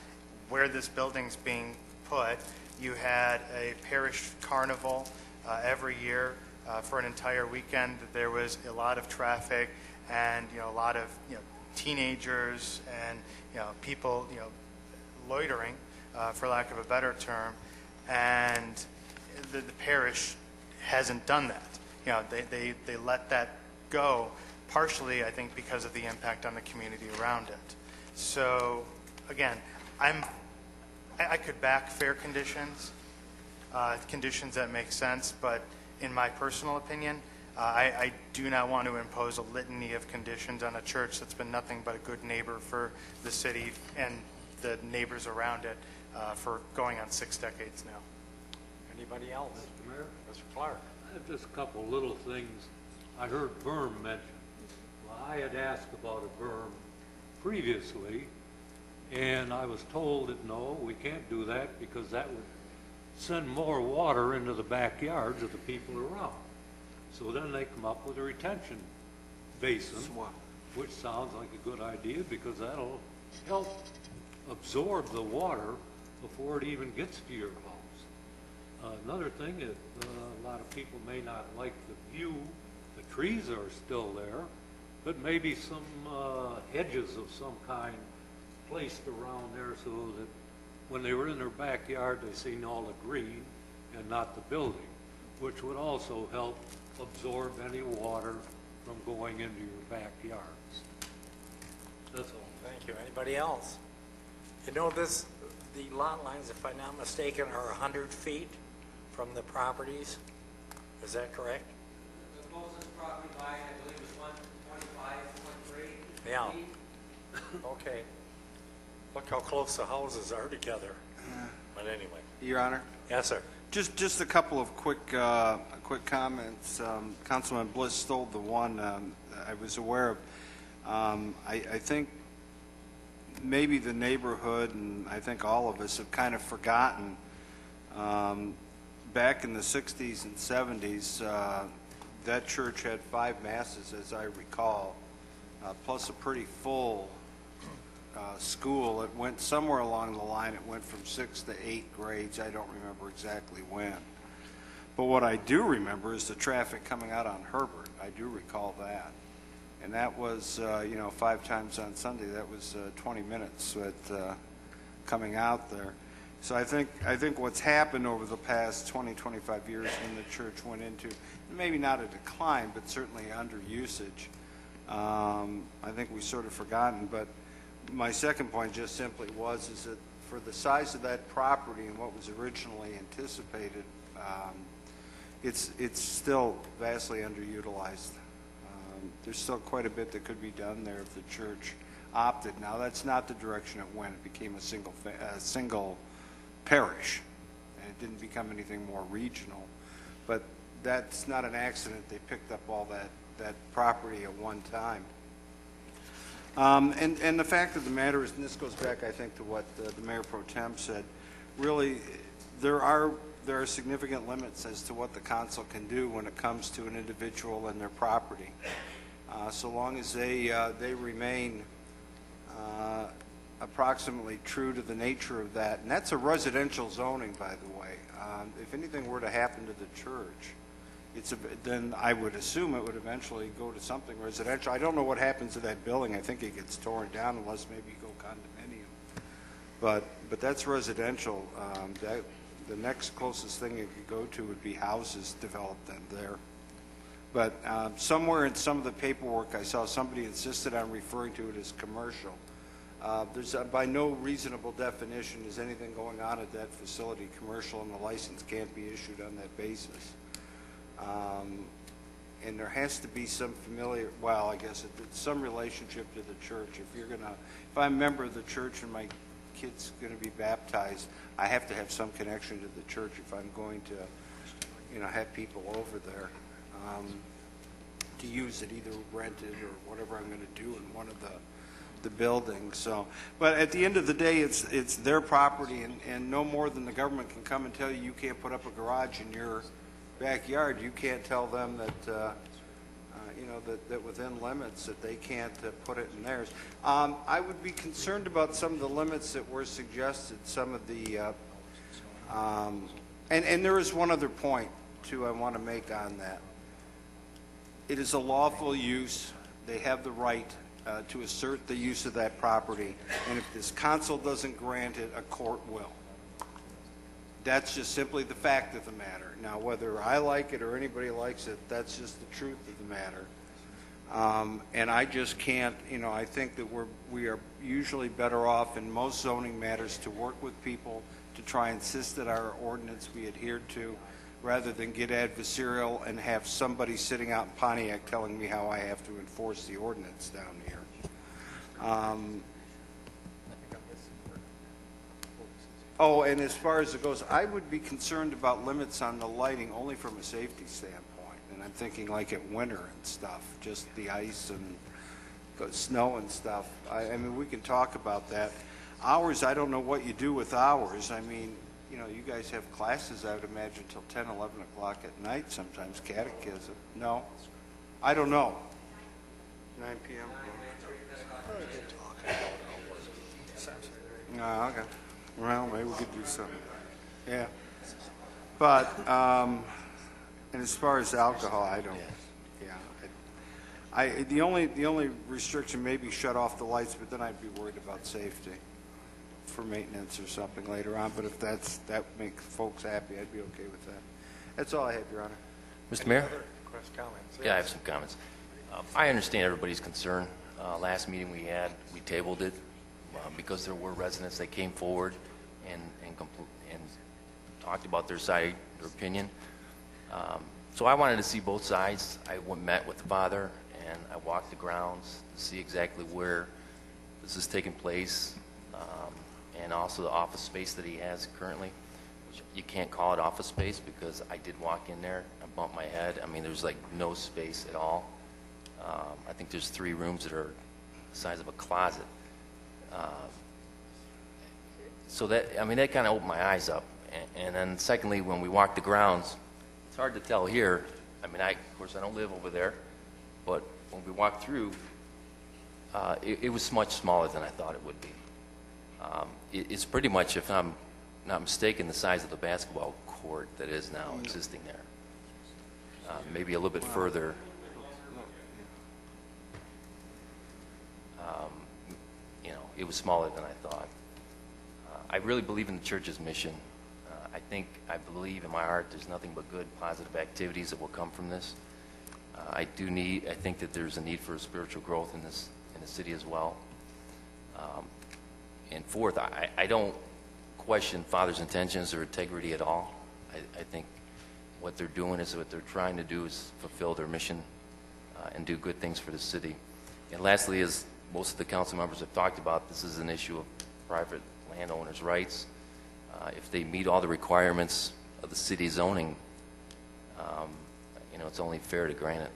where this building's being put. You had a parish carnival every year for an entire weekend. There was a lot of traffic and, you know, a lot of, you know, teenagers and, you know, people, you know, loitering, for lack of a better term. And the parish hasn't done that. You know, they let that go, partially, I think, because of the impact on the community around it. So, again, I could back fair conditions, conditions that make sense, but in my personal opinion, I do not want to impose a litany of conditions on a church that's been nothing but a good neighbor for the city and the neighbors around it for going on 6 decades now. Anybody else? Mr. Mayor? Mr. Clark. I have just a couple little things. I heard berm mentioned. Well, I had asked about a berm previously, and I was told that no, we can't do that because that would send more water into the backyards of the people around. So then they come up with a retention basin, which sounds like a good idea because that'll help absorb the water before it even gets to your house. Another thing is a lot of people may not like the view. The trees are still there, but maybe some hedges of some kind placed around there so that when they were in their backyard they seen all the green and not the building, which would also help absorb any water from going into your backyards. That's all. Thank you. Anybody else? You know, the lot lines, if I'm not mistaken, are 100 feet from the properties. Is that correct? The closest property line, I believe, is 125, 1.3. Yeah. Okay. Look how close the houses are together. But anyway. Your Honor? Yes, sir. Just a couple of quick comments. Councilman Bliss stole the one I was aware of. I think maybe the neighborhood, and I think all of us, have kind of forgotten. Back in the 60s and 70s, that church had 5 masses, as I recall, plus a pretty full school. It went somewhere along the line. It went from 6 to 8 grades. I don't remember exactly when. But what I do remember is the traffic coming out on Herbert. I do recall that. And that was, 5 times on Sunday. That was 20 minutes coming out there. So I think what's happened over the past 20, 25 years when the church went into, maybe not a decline, but certainly underusage, I think we've sort of forgotten. But my second point just simply is that for the size of that property and what was originally anticipated, it's still vastly underutilized. There's still quite a bit that could be done there if the church opted. Now, that's not the direction it went. It became a single parish, and it didn't become anything more regional. But that's not an accident. They picked up all that property at one time. And the fact of the matter is, and this goes back, I think, to what the Mayor Pro Tem said, really, there are significant limits as to what the council can do when it comes to an individual and their property. So long as they remain approximately true to the nature of that. And that's a residential zoning, by the way. If anything were to happen to the church, then I would assume it would eventually go to something residential. I don't know what happens to that building. I think it gets torn down unless maybe you go condominium. But that's residential. The next closest thing it could go to would be houses developed in there. But somewhere in some of the paperwork I saw somebody insisted on referring to it as commercial. There's by no reasonable definition is anything going on at that facility commercial, and the license can't be issued on that basis. and there has to be some familiar, well, I guess it's some relationship to the church. If I'm a member of the church and my kid's gonna be baptized, I have to have some connection to the church if I'm going to, have people over there to use it, either rent it or whatever I'm gonna do in one of the buildings. So, but at the end of the day, it's their property, and no more than the government can come and tell you can't put up a garage in your backyard. You can't tell them that that within limits that they can't put it in theirs. I would be concerned about some of the limits that were suggested. Some of the and there is one other point too I want to make on that. It is a lawful use. They have the right to assert the use of that property, and if this council doesn't grant it, a court will. That's just simply the fact of the matter. Now, whether I like it or anybody likes it, that's just the truth of the matter. And I just can't, I think that we are usually better off in most zoning matters to work with people to try and insist that our ordinance be adhered to, rather than get adversarial and have somebody sitting out in Pontiac telling me how I have to enforce the ordinance down here. Oh, and as far as it goes, I would be concerned about limits on the lighting only from a safety standpoint. And I'm thinking like at winter and stuff, just the ice and the snow and stuff. I mean, we can talk about that. Hours, I don't know what you do with hours. I mean, you guys have classes, I would imagine, till 10, 11 o'clock at night, sometimes catechism. No? I don't know. 9 p.m.? No, okay. Well, maybe we could do something. Yeah. But, and as far as alcohol, I don't, yeah. The only restriction may be shut off the lights, but then I'd be worried about safety for maintenance or something later on. But if that makes folks happy, I'd be okay with that. That's all I have, Your Honor. Mr. Mayor? Comments? Yeah, I have some comments. I understand everybody's concern. Last meeting we had, we tabled it because there were residents that came forward and talked about their side, their opinion. So I wanted to see both sides. I met with the father and I walked the grounds to see exactly where this is taking place, and also the office space that he has currently, which you can't call it office space because I did walk in there, I bumped my head. I mean, there's like no space at all. I think there's 3 rooms that are the size of a closet. So that, I mean, that kind of opened my eyes up. And then secondly, when we walked the grounds, it's hard to tell here. I mean, of course, I don't live over there, but when we walked through, it was much smaller than I thought it would be. It's pretty much, if I'm not mistaken, the size of the basketball court that is now existing there. Maybe a little bit further. It was smaller than I thought. I really believe in the church's mission. I believe in my heart there's nothing but good, positive activities that will come from this. I think that there's a need for spiritual growth in the city as well. And fourth, I don't question Father's intentions or integrity at all. I think what they're doing is what they're trying to do is fulfill their mission and do good things for the city. And lastly, as most of the council members have talked about, this is an issue of private landowners' rights. If they meet all the requirements of the city zoning, it's only fair to grant it.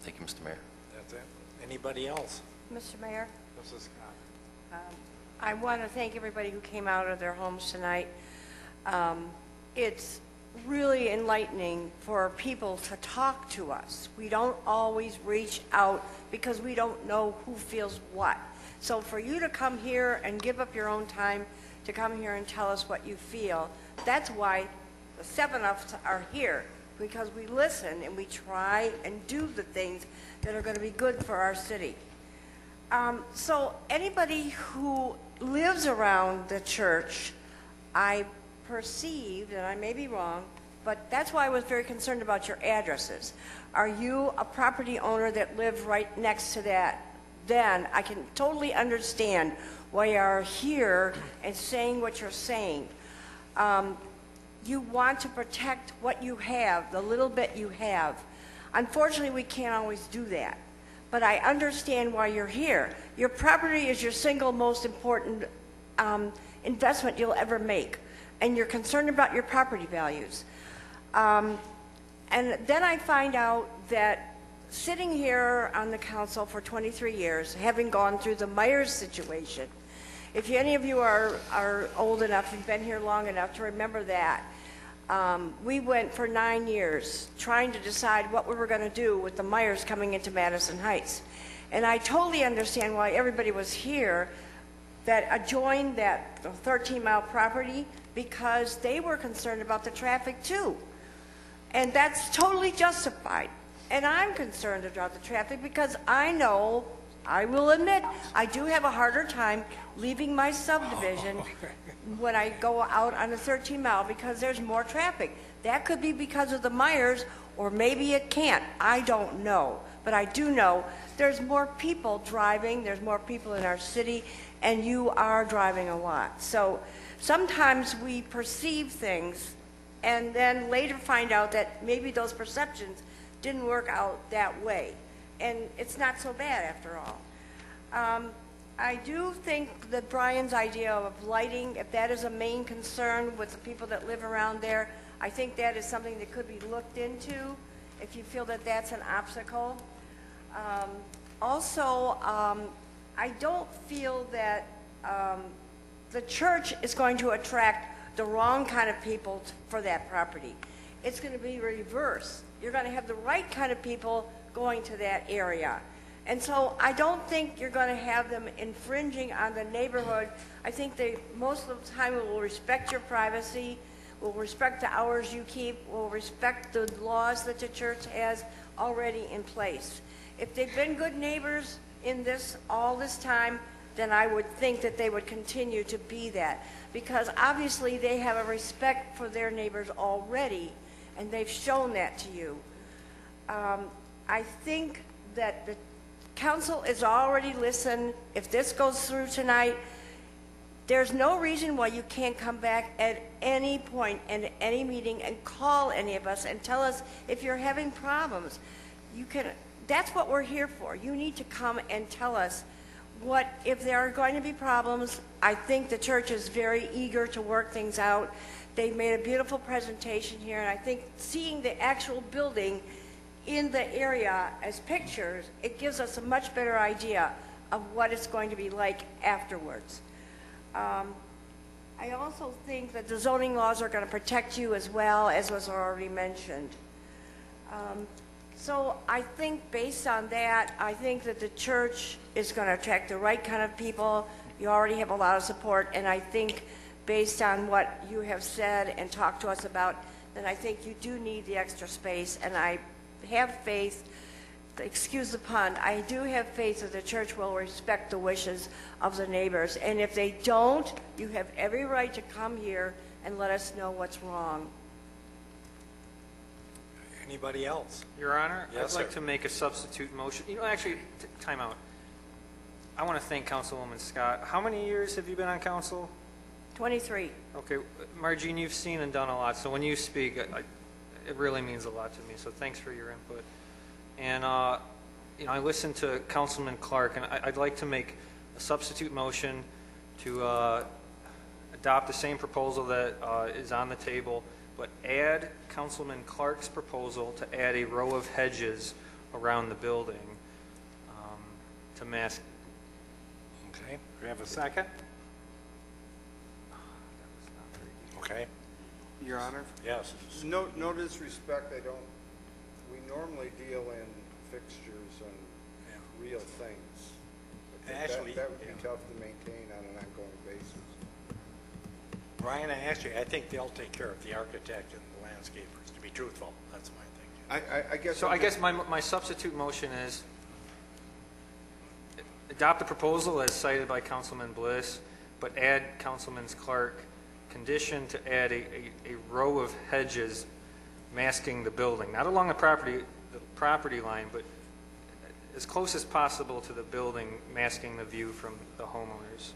Thank you, Mr. Mayor. That's it. Anybody else? Mr. Mayor, Mrs. Scott. I want to thank everybody who came out of their homes tonight. It's really enlightening for people to talk to us. We don't always reach out because we don't know who feels what. So for you to come here and give up your own time to come here and tell us what you feel, that's why the 7 of us are here, because we listen and we try and do the things that are going to be good for our city. So anybody who lives around the church, I perceived, and I may be wrong, but that's why I was very concerned about your addresses. Are you a property owner that lives right next to that? Then I can totally understand why you are here and saying what you're saying. You want to protect what you have, the little bit you have. Unfortunately, we can't always do that. But I understand why you're here. Your property is your single most important investment you'll ever make, and you're concerned about your property values. And then I find out that sitting here on the council for 23 years, having gone through the Myers situation, if any of you are old enough and been here long enough to remember that, we went for 9 years trying to decide what we were going to do with the Myers coming into Madison Heights. And I totally understand why everybody was here that adjoined that 13-mile property, because they were concerned about the traffic too. And that's totally justified. And I'm concerned about the traffic because I know, I will admit, I do have a harder time leaving my subdivision when I go out on a 13-mile because there's more traffic. That could be because of the Myers, or maybe it can't. I don't know. But I do know there's more people driving, there's more people in our city, and you are driving a lot. So sometimes we perceive things and then later find out that maybe those perceptions didn't work out that way. And it's not so bad after all. I do think that Brian's idea of lighting, if that is a main concern with the people that live around there, I think that is something that could be looked into if you feel that that's an obstacle. Also, I don't feel that the church is going to attract the wrong kind of people for that property. It's going to be reverse. You're going to have the right kind of people going to that area. And so I don't think you're going to have them infringing on the neighborhood. I think they, most of the time, will respect your privacy, will respect the hours you keep, will respect the laws that the church has already in place. If they've been good neighbors in this all this time, then I would think that they would continue to be that, because obviously they have a respect for their neighbors already, and they've shown that to you. I think that the council is already listened. If this goes through tonight, there's no reason why you can't come back at any point in any meeting and call any of us and tell us if you're having problems. You can. That's what we're here for. You need to come and tell us what, if there are going to be problems. I think the church is very eager to work things out. They've made a beautiful presentation here, and I think seeing the actual building in the area as pictures, it gives us a much better idea of what it's going to be like afterwards. I also think that the zoning laws are going to protect you as well, as was already mentioned. So I think based on that, I think that the church is going to attract the right kind of people. You already have a lot of support, and I think based on what you have said and talked to us about, then I think you do need the extra space, and I have faith, excuse the pun, I do have faith that the church will respect the wishes of the neighbors. And if they don't, you have every right to come here and let us know what's wrong. Anybody else? Your Honor, Yes, I'd like sir. to make a substitute motion. You know, actually, time out. I want to thank Councilwoman Scott. How many years have you been on council? 23. Okay, Margene, you've seen and done a lot, so when you speak, it really means a lot to me, so thanks for your input. And, you know, I listened to Councilman Clark, and I'd like to make a substitute motion to adopt the same proposal that is on the table, but add Councilman Clark's proposal to add a row of hedges around the building to mask. Okay, do we have a second? Okay. Your Honor? Yes. No disrespect, we normally deal in fixtures and real things. I think Actually, that would be tough to maintain on an ongoing basis. Brian, I think they'll take care of the architect and the landscapers, to be truthful. That's my thing. I guess. So I guess my substitute motion is adopt the proposal as cited by Councilman Bliss, but add Councilman Clark condition to add a row of hedges masking the building, not along the property line, but as close as possible to the building, masking the view from the homeowners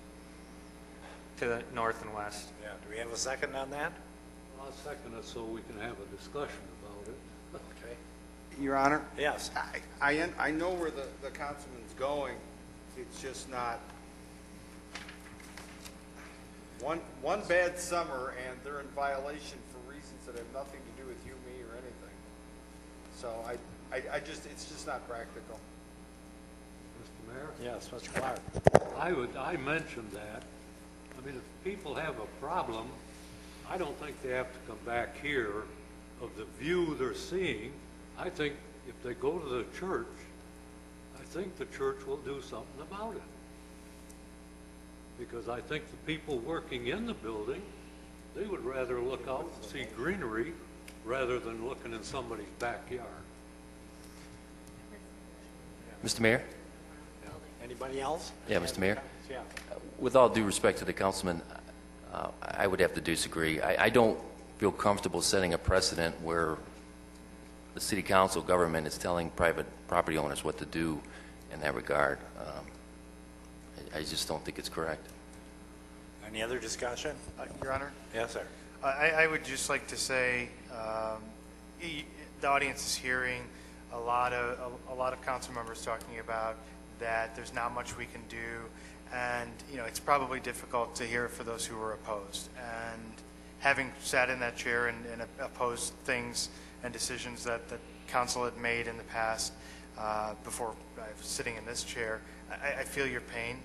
to the north and west. Yeah, do we have a second on that? I'll second it so we can have a discussion about it. Okay. Your Honor? Yes. I know where the councilman's going. It's just not, one bad summer and they're in violation for reasons that have nothing to do with you, me, or anything. So it's just not practical. Mr. Mayor? Yes, Mr. Clark. I mentioned that. I mean, if people have a problem, I don't think they have to come back here of the view they're seeing. I think if they go to the church, I think the church will do something about it. Because I think the people working in the building, they would rather look out and see greenery rather than looking in somebody's backyard. Mr. Mayor? Anybody else? Yeah, Mr. Mayor? Yeah. With all due respect to the councilman, I would have to disagree. I don't feel comfortable setting a precedent where the city council government is telling private property owners what to do in that regard. I just don't think it's correct. Any other discussion? Your Honor? Yes, sir. I would just like to say the audience is hearing a lot of council members talking about that there's not much we can do, and it's probably difficult to hear for those who are opposed. And having sat in that chair and opposed things and decisions that the council had made in the past before sitting in this chair, I feel your pain.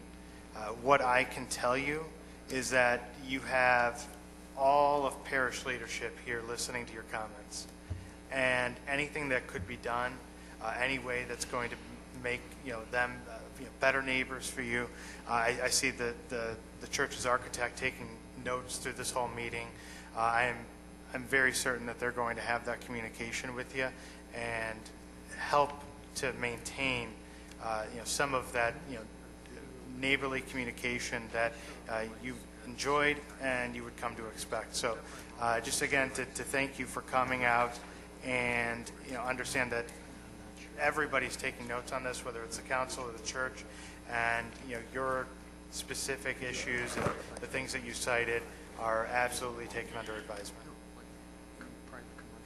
What I can tell you is that you have all of parish leadership here listening to your comments, and anything that could be done, any way that's going to make them better neighbors for you. I see the church's architect taking notes through this whole meeting. I'm very certain that they're going to have that communication with you and help to maintain some of that neighborly communication that you've enjoyed and you would come to expect. So just again to thank you for coming out and understand that everybody's taking notes on this, whether it's the council or the church, and your specific issues and the things that you cited are absolutely taken under advisement.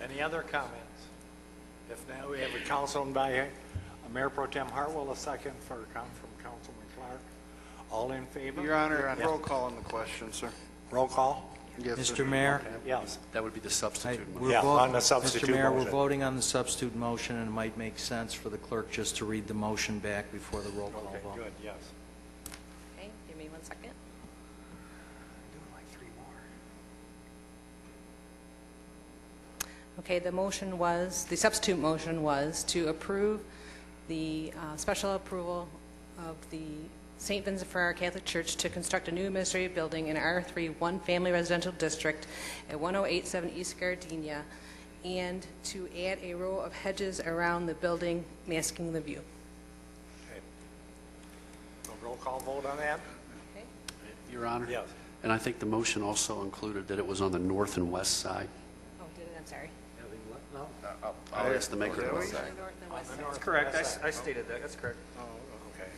Any other comments? If not, we have a councilman by Mayor Pro Tem Hartwell, a second from Councilman Clark. All in favor? Your Honor, Yes. roll call on the question, sir. Roll call? Yes, sir. Mr. Mayor? Yes. That would be the substitute motion. We're Yeah, vote- on the substitute Mr. Mayor, motion. we're voting on the substitute motion, and it might make sense for the clerk just to read the motion back before the roll call Okay, vote. good, yes. Okay, give me 1 second. Okay, the substitute motion was to approve the special approval of the St. Vincent Ferrer Catholic Church to construct a new administrative building in R3 one-family residential district at 1087 East Gardenia, and to add a row of hedges around the building masking the view. Okay. So roll call vote on that? Okay. Your Honor? Yes. And I think the motion also included that it was on the north and west side. Oh, did it? I'm sorry. Having what now? I'll ask the maker of the motion. North and west side. That's correct. I stated that. That's correct. Oh, okay.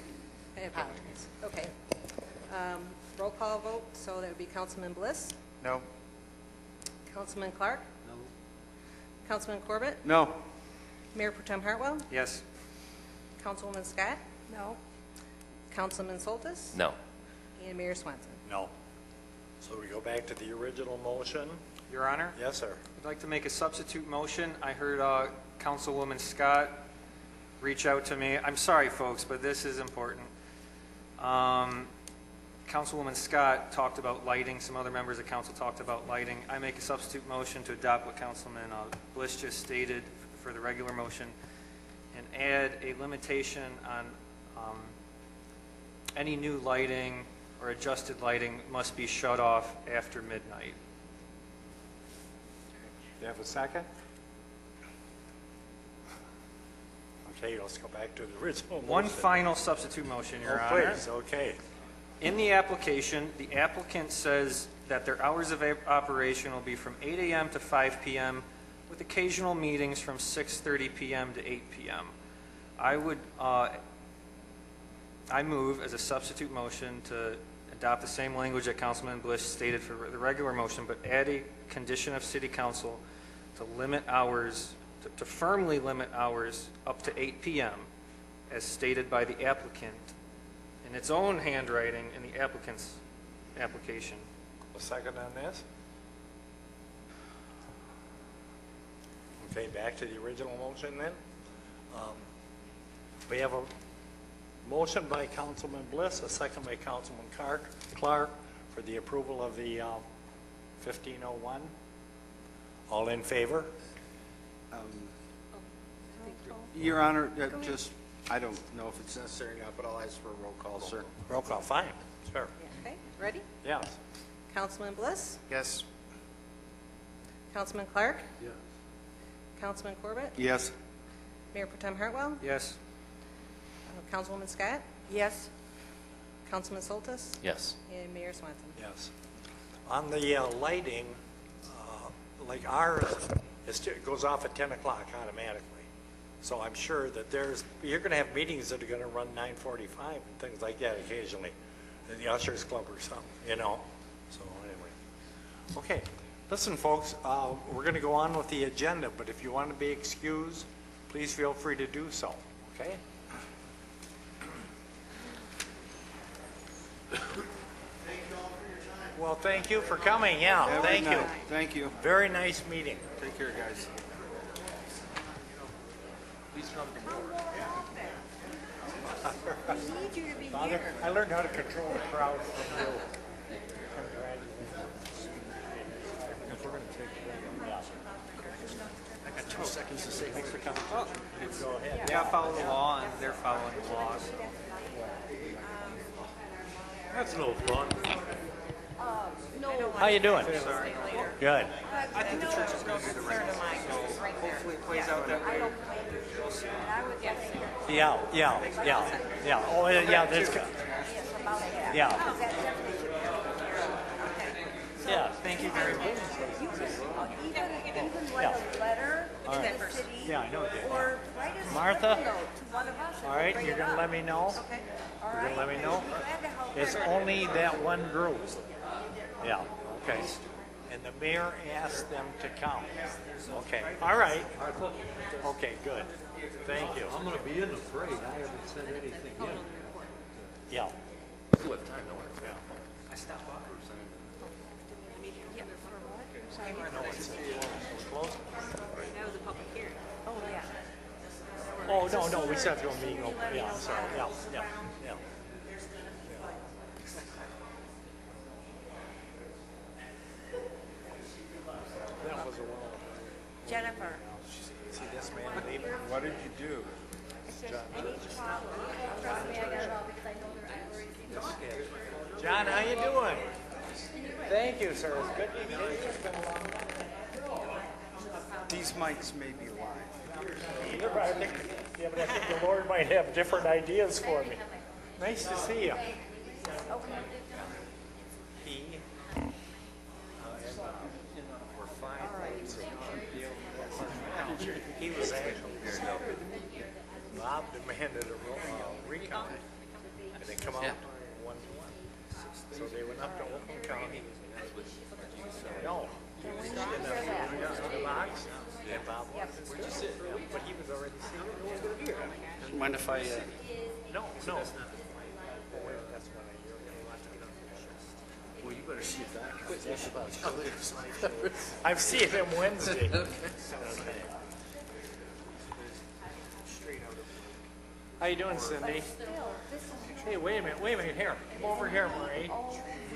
I apologize. Okay. Roll call vote, so that would be Councilman Bliss, No? Councilman Clark, No. Councilman Corbett, No. Mayor Pro Tem Hartwell, Yes. Councilwoman Scott, No. Councilman Soltis, No. and Mayor Swenson. No. So we go back to the original motion. Your Honor? Yes, sir. I'd like to make a substitute motion. I heard Councilwoman Scott reach out to me. I'm sorry, folks, but this is important. Councilwoman Scott talked about lighting. Some other members of council talked about lighting. I make a substitute motion to adopt what Councilman Bliss just stated for the regular motion and add a limitation on any new lighting or adjusted lighting must be shut off after midnight. Do you have a second? Okay, let's go back to the original motion. One final substitute motion, Your Oh, Honor. please, okay. In the application, the applicant says that their hours of operation will be from 8 a.m. to 5 p.m. with occasional meetings from 6:30 p.m. to 8 p.m. I move as a substitute motion to adopt the same language that Councilman Bliss stated for the regular motion, but add a condition of City Council to limit hours to firmly limit hours up to 8 p.m. as stated by the applicant in its own handwriting in the applicant's application. A second on this? Okay, back to the original motion then. We have a motion by Councilman Bliss, a second by Councilman Clark for the approval of the 1501. All in favor? Your Honor, I don't know if it's necessary or not, but I'll ask for a roll call, sir. Roll call, fine. Sure. Okay, ready? Yes. Councilman Bliss? Yes. Councilman Clark? Yes. Councilman Corbett? Yes. Mayor Pro Tem Hartwell? Yes. Councilwoman Scott? Yes. Councilman Soltis? Yes. And Mayor Swanson? Yes. On the lighting, like ours, it goes off at 10 o'clock automatically. So I'm sure that you're going to have meetings that are going to run 9:45 and things like that occasionally. The Ushers Club or something, you know. So anyway. Okay. Listen, folks, we're going to go on with the agenda, but if you want to be excused, please feel free to do so, okay? Well, thank you for coming, yeah, Every thank you. night. Thank you. Very nice meeting. Take care, guys. We need you to be Father, here. I learned how to control the crowd from you. I got 2 seconds to say thanks for coming. Go ahead. Yeah, follow the law, and they're following the law, so. That's no fun. How you doing? Good. I think the church is going to do the right thing, so hopefully it plays out that way. Yeah. Oh, yeah, that's good. Yeah. Yeah. Thank you very much. Even write a letter to the city. Yeah, I know that. Or write a Martha? note to one of us. and All right, bring you're it going to up. let me know? Okay. All You're going right. to let me know? Glad to help. It's only that one group. Yeah, okay. And the mayor asked them to come. Okay, all right. Okay, good. Thank you. I'm going to be in the parade. I haven't said anything yet. Yeah. Still have time, don't worry. I stopped off. That was a public hearing. Oh, yeah. Oh, no, we set to a meeting. Yeah, I'm sorry. Yeah. That was a while. Jennifer. See this man leaving? What did you do? Trust me, I got it all because I know they're already. John, how you doing? Thank you, sir. It's good to meet you. These mics may be live. Yeah, but I think the Lord might have different ideas for me. Nice to see you. He, we're fine. He was actually, Bob demanded a recount, and they come out 1-1. So they went up to Oakland County. No. He reached in the box, and Bob wanted to sit, but he was already sitting. Mind if I... No. That's when Well, you better see if that quit. I'm seeing him Wednesday. How you doing, Cindy? Hey, wait a minute, here. Come over here, Marie.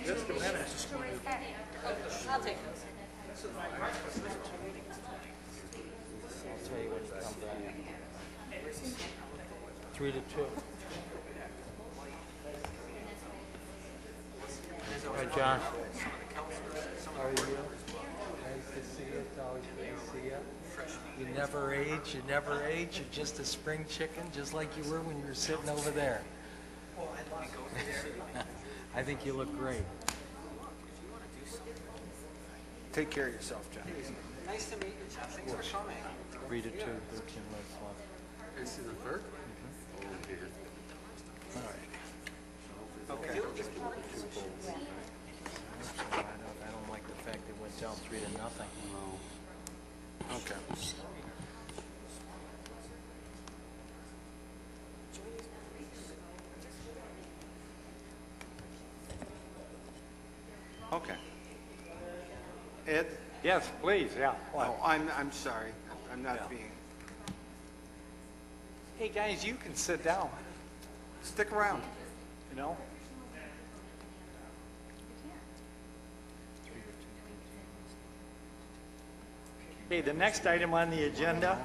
Just a minute. I'll take those. I'll tell you when you come back. 3-2. Hi, John. How are you? Nice to see you. It's always good to see you. You never age. You're just a spring chicken, just like you were when you were sitting over there. I think you look great. Take care of yourself, John. Nice to meet you, Jeff. Thanks for coming. 3-2, 13 minutes left. Is it the third? All right. Okay. I don't like the fact it went down 3-0. Okay. Ed? Yes, please, yeah. Oh, I'm sorry. I'm not being... Hey, guys, you can sit down, Stick around. you know? Okay, the next item on the agenda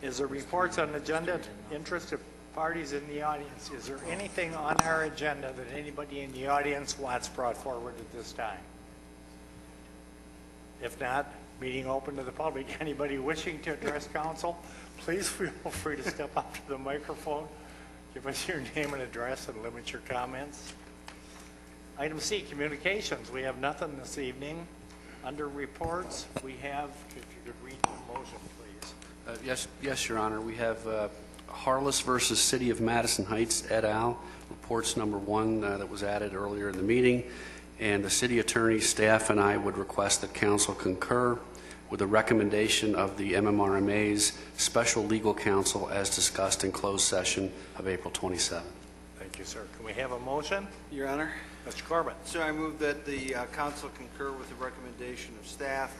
is the reports on agenda, interested parties in the audience. Is there anything on our agenda that anybody in the audience wants brought forward at this time? If not, meeting open to the public. Anybody wishing to address council, please feel free to step up to the microphone, give us your name and address, and limit your comments. Item C, communications. We have nothing this evening. Under reports, we have, if you could read the motion, please. Yes, Your Honor. We have Harless versus City of Madison Heights et al. Reports number 1 that was added earlier in the meeting. And the city attorney, staff, and I would request that council concur with the recommendation of the MMRMA's special legal counsel as discussed in closed session of April 27. Thank you, sir. Can we have a motion? Your Honor. Mr. Corbett. Sir, I move that the council concur with the recommendation of staff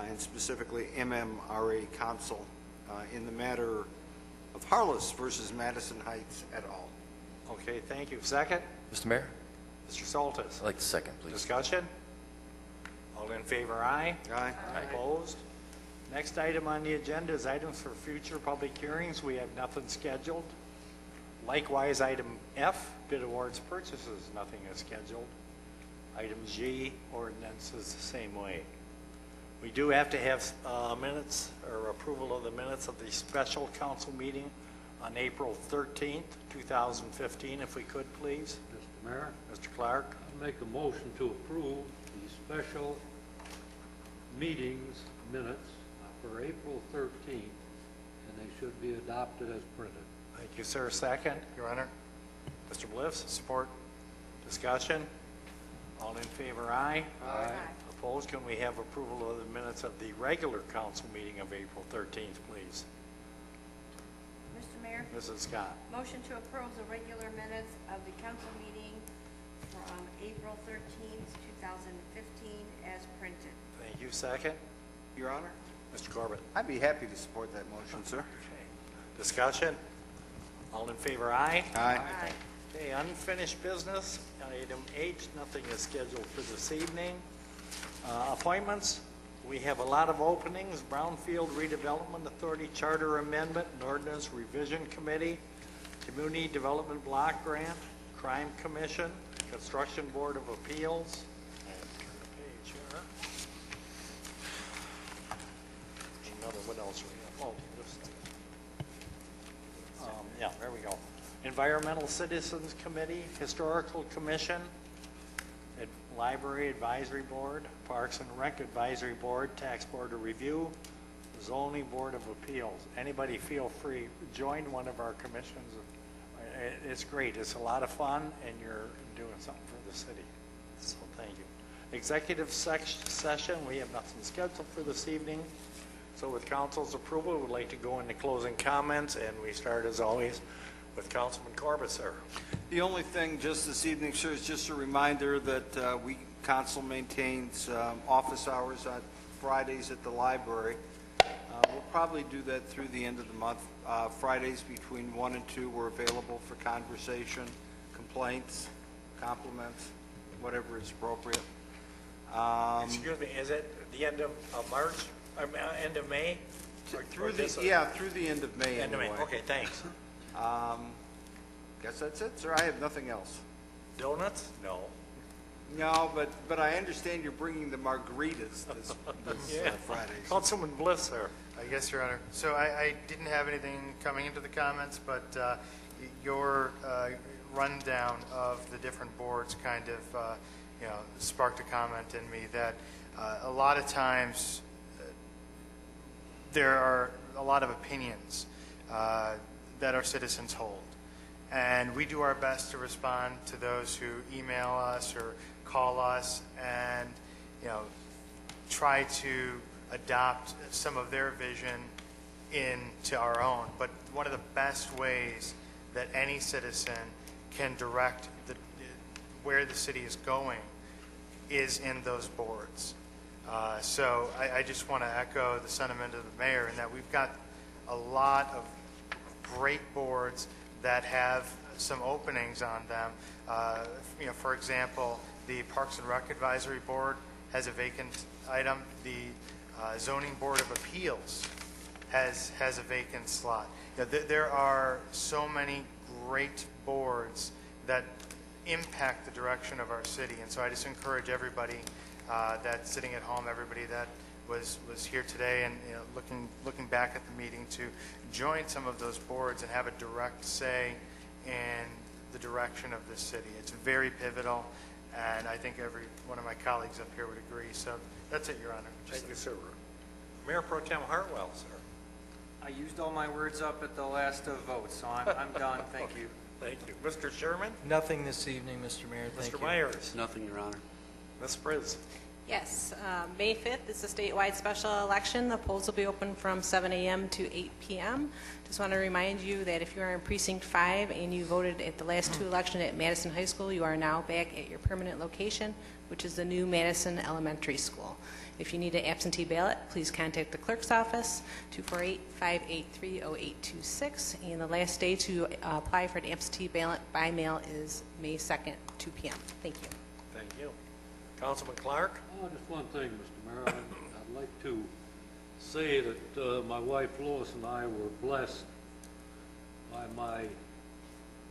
and specifically MMRA counsel in the matter of Harless versus Madison Heights et al. Okay, thank you. Second? Mr. Mayor? Mr. Soltis. I'd like the second, please. Discussion? All in favor, aye? Aye. Opposed? Next item on the agenda is items for future public hearings. We have nothing scheduled. Likewise, item F, bid awards purchases, nothing is scheduled. Item G, ordinances, the same way. We do have to have minutes or approval of the minutes of the special council meeting on April 13th, 2015, if we could, please. Mr. Mayor, Mr. Clark. I make a motion to approve the special meetings minutes for April 13th, and they should be adopted as printed. Thank you, sir. Second. Your Honor. Mr. Bliss. Support. Discussion? All in favor, aye? Aye. Opposed? Can we have approval of the minutes of the regular council meeting of April 13th, please? Mr. Mayor, Mrs. Scott. motion to approve the regular minutes of the council meeting from April 13th, 2015, as printed. Thank you. Second. Your Honor. Mr. Corbett. I'd be happy to support that motion, sir. Discussion? All in favor, aye? Aye. Okay, unfinished business. Item H, nothing is scheduled for this evening. Appointments, we have a lot of openings. Brownfield Redevelopment Authority Charter Amendment and Ordinance Revision Committee, Community Development Block Grant, Crime Commission, Construction Board of Appeals. Turn the page here. Another, what else we have? Oh, this. Yeah, there we go. Environmental Citizens Committee, Historical Commission, Library Advisory Board, Parks and Rec Advisory Board, Tax Board of Review, Zoning Board of Appeals. Anybody feel free, join one of our commissions. It's great. It's a lot of fun, and you're doing something for the city. So thank you. Executive session, we have nothing scheduled for this evening. So with council's approval, we'd like to go into closing comments, and we start, as always, with Councilman Corbett, sir. The only thing just this evening, sir, is just a reminder that council maintains office hours on Fridays at the library. We'll probably do that through the end of the month. Fridays between 1 and 2, we're available for conversation, complaints, compliments, whatever is appropriate. Excuse me, is it the end of March, or end of May? Through the end of May. End of May, okay, thanks. Guess that's it, sir. I have nothing else. Donuts? No. No, but I understand you're bringing the margaritas this Friday. Councilman Bliss, sir. I guess, Your Honor. So I didn't have anything coming into the comments, but your rundown of the different boards kind of sparked a comment in me that a lot of times there are a lot of opinions that our citizens hold. And we do our best to respond to those who email us or call us and, try to adopt some of their vision into our own. But one of the best ways that any citizen can direct where the city is going is in those boards. So I just want to echo the sentiment of the mayor in that we've got a lot of great boards that have some openings on them. For example, the Parks and Rec Advisory Board has a vacant item. The Zoning Board of Appeals has a vacant slot. There are so many great boards that impact the direction of our city, and so I just encourage everybody that's sitting at home, everybody that was here today, and looking back at the meeting, to join some of those boards and have a direct say in the direction of this city. It's very pivotal, and I think every one of my colleagues up here would agree. So that's it, Your Honor. Thank you, sir. Mayor Pro Tem Hartwell, sir. I used all my words up at the last vote, so I'm done. Thank you. Thank you. Mr. Sherman? Nothing this evening, Mr. Mayor. Thank you. Mr. Myers? Nothing, Your Honor. Ms. Briz? Yes, May 5th is a statewide special election. The polls will be open from 7 a.m. to 8 p.m. Just want to remind you that if you are in Precinct 5 and you voted at the last two elections at Madison High School, you are now back at your permanent location, which is the new Madison Elementary School. If you need an absentee ballot, please contact the clerk's office, 248-583-0826. And the last day to apply for an absentee ballot by mail is May 2nd, 2 p.m. Thank you. Thank you. Councilman Clark? Oh, just one thing, Mr. Mayor. I'd like to say that my wife Lois and I were blessed by my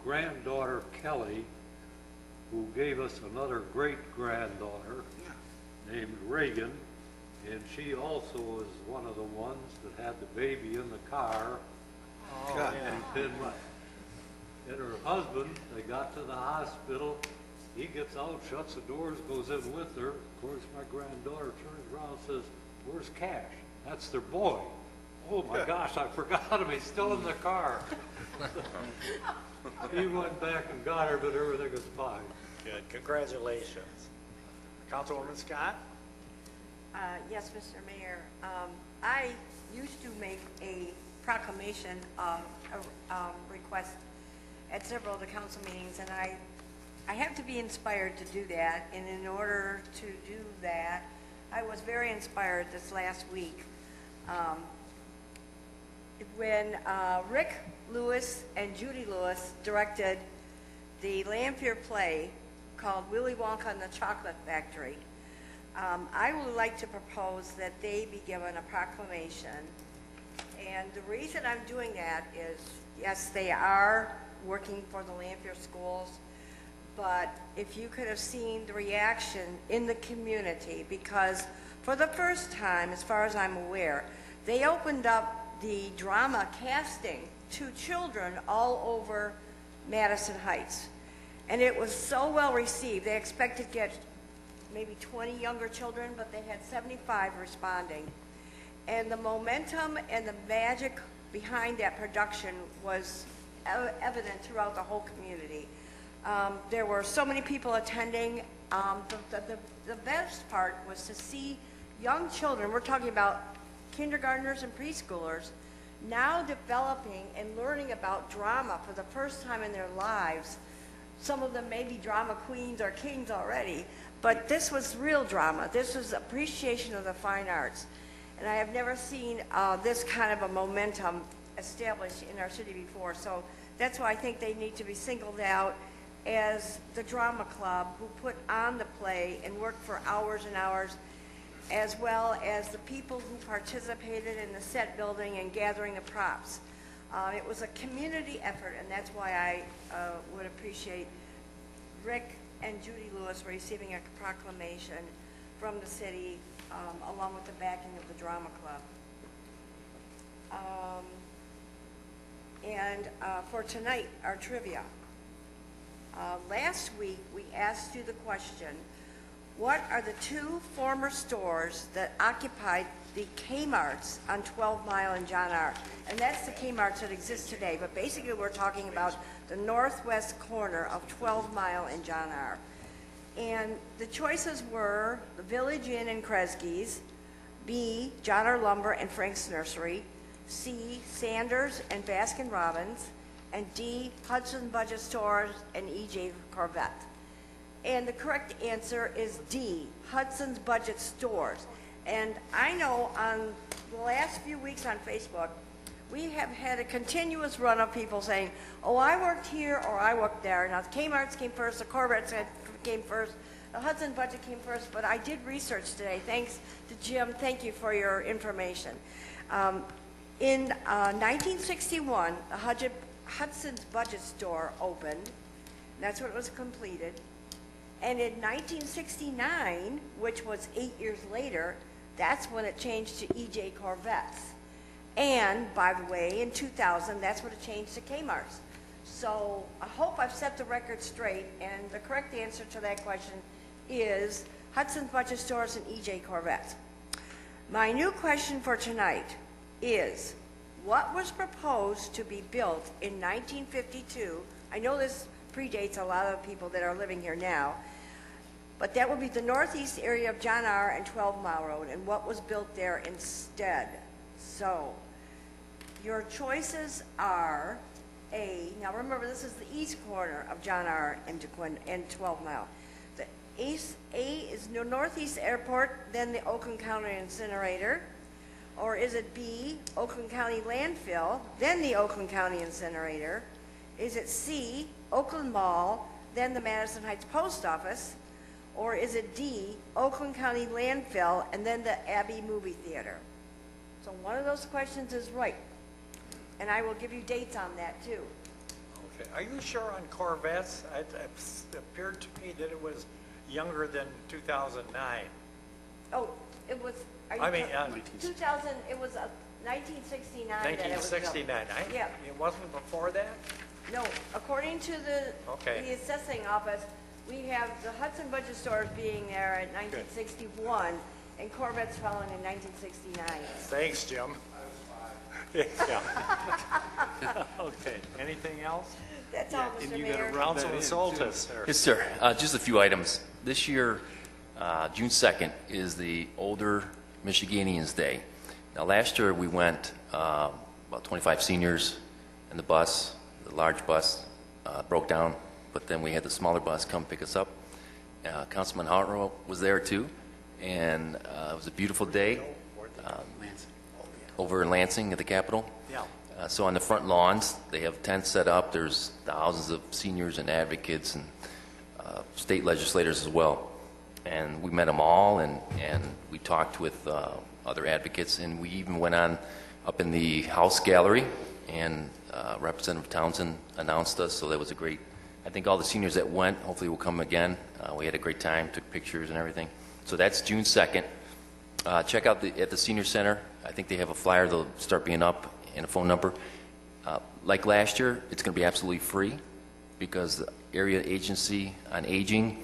granddaughter Kelly, who gave us another great-granddaughter named Reagan, and she also was one of the ones that had the baby in the car. God. And her husband, they got to the hospital. He gets out, shuts the doors, goes in with her. Of course, my granddaughter turns around and says, "Where's Cash?" That's their boy. Oh my gosh, I forgot him. He's still in the car. He went back and got her, but everything was fine. Good. Congratulations. Councilwoman Scott? Yes, Mr. Mayor. I used to make a proclamation of a request at several of the council meetings, and I have to be inspired to do that. And in order to do that, I was very inspired this last week when Rick Lewis and Judy Lewis directed the Lanphier play called Willy Wonka and the Chocolate Factory. I would like to propose that they be given a proclamation. And the reason I'm doing that is, yes, they are working for the Lanphier schools, but if you could have seen the reaction in the community, because for the first time, as far as I'm aware, they opened up the drama casting to children all over Madison Heights. And it was so well received. They expected to get maybe 20 younger children, but they had 75 responding. And the momentum and the magic behind that production was evident throughout the whole community. There were so many people attending. The best part was to see young children, we're talking about kindergartners and preschoolers, now developing and learning about drama for the first time in their lives. Some of them may be drama queens or kings already, but this was real drama. This was appreciation of the fine arts. And I have never seen this kind of a momentum established in our city before. So that's why I think they need to be singled out as the drama club who put on the play and worked for hours and hours, as well as the people who participated in the set building and gathering the props. It was a community effort, and that's why I would appreciate Rick and Judy Lewis receiving a proclamation from the city along with the backing of the drama club. And for tonight, our trivia. Last week, we asked you the question, what are the two former stores that occupied the Kmarts on 12 Mile and John R? And that's the Kmarts that exist today, but basically we're talking about the northwest corner of 12 Mile and John R. And the choices were the Village Inn and Kresge's, B, John R. Lumber and Frank's Nursery, C, Sanders and Baskin Robbins, and D, Hudson Budget Stores and E.J. Corvette. And the correct answer is D, Hudson's Budget Stores. And I know on the last few weeks on Facebook, we have had a continuous run of people saying, oh, I worked here or I worked there. Now, the Kmart's came first, the Corvettes came first, the Hudson budget came first, but I did research today. Thanks to Jim. Thank you for your information. In 1961, the Hudson's budget store opened. That's when it was completed. And in 1969, which was 8 years later, that's when it changed to EJ Corvettes. And, by the way, in 2000, that's when it changed to Kmart's. So I hope I've set the record straight, and the correct answer to that question is Hudson's Budget Stores and EJ Corvettes. My new question for tonight is, what was proposed to be built in 1952? I know this predates a lot of people that are living here now, but that would be the northeast area of John R. and 12 Mile Road, and what was built there instead. So, your choices are A, now remember this is the east corner of John R. and 12 Mile. The A is the Northeast Airport, then the Oakland County Incinerator, or is it B, Oakland County Landfill, then the Oakland County Incinerator? Is it C, Oakland Mall, then the Madison Heights Post Office? Or is it D, Oakland County Landfill, and then the Abbey Movie Theater? So one of those questions is right. And I will give you dates on that too. Okay. Are you sure on Corvettes? It appeared to me that it was younger than 2009. Oh, it was, are you I mean, 2000, it was 1969 that it was built. 1969. Yeah. It wasn't before that? No, according to the assessing office, we have the Hudson Budget Stores being there at 1961, and Corvettes following in 1969. Thanks, Jim. Yeah. Okay. Anything else? That's all, Mr. Mayor. Councilman Soltis. Yes, sir. Just a few items. This year, June 2nd, is the Older Michiganians Day. Now, last year we went about 25 seniors in the bus. The large bus broke down, but then we had the smaller bus come pick us up. Councilman Hartrow was there too, and it was a beautiful day over in Lansing at the Capitol. Yeah. So on the front lawns, they have tents set up. There's thousands of seniors and advocates and state legislators as well. And we met them all, and we talked with other advocates, and we even went on up in the House Gallery, and Representative Townsend announced us, so that was a great, I think all the seniors that went hopefully will come again. We had a great time, took pictures and everything. So that's June 2nd. Check out at the Senior Center. I think they have a flyer that'll start being up and a phone number. Like last year, it's going to be absolutely free because the Area Agency on Aging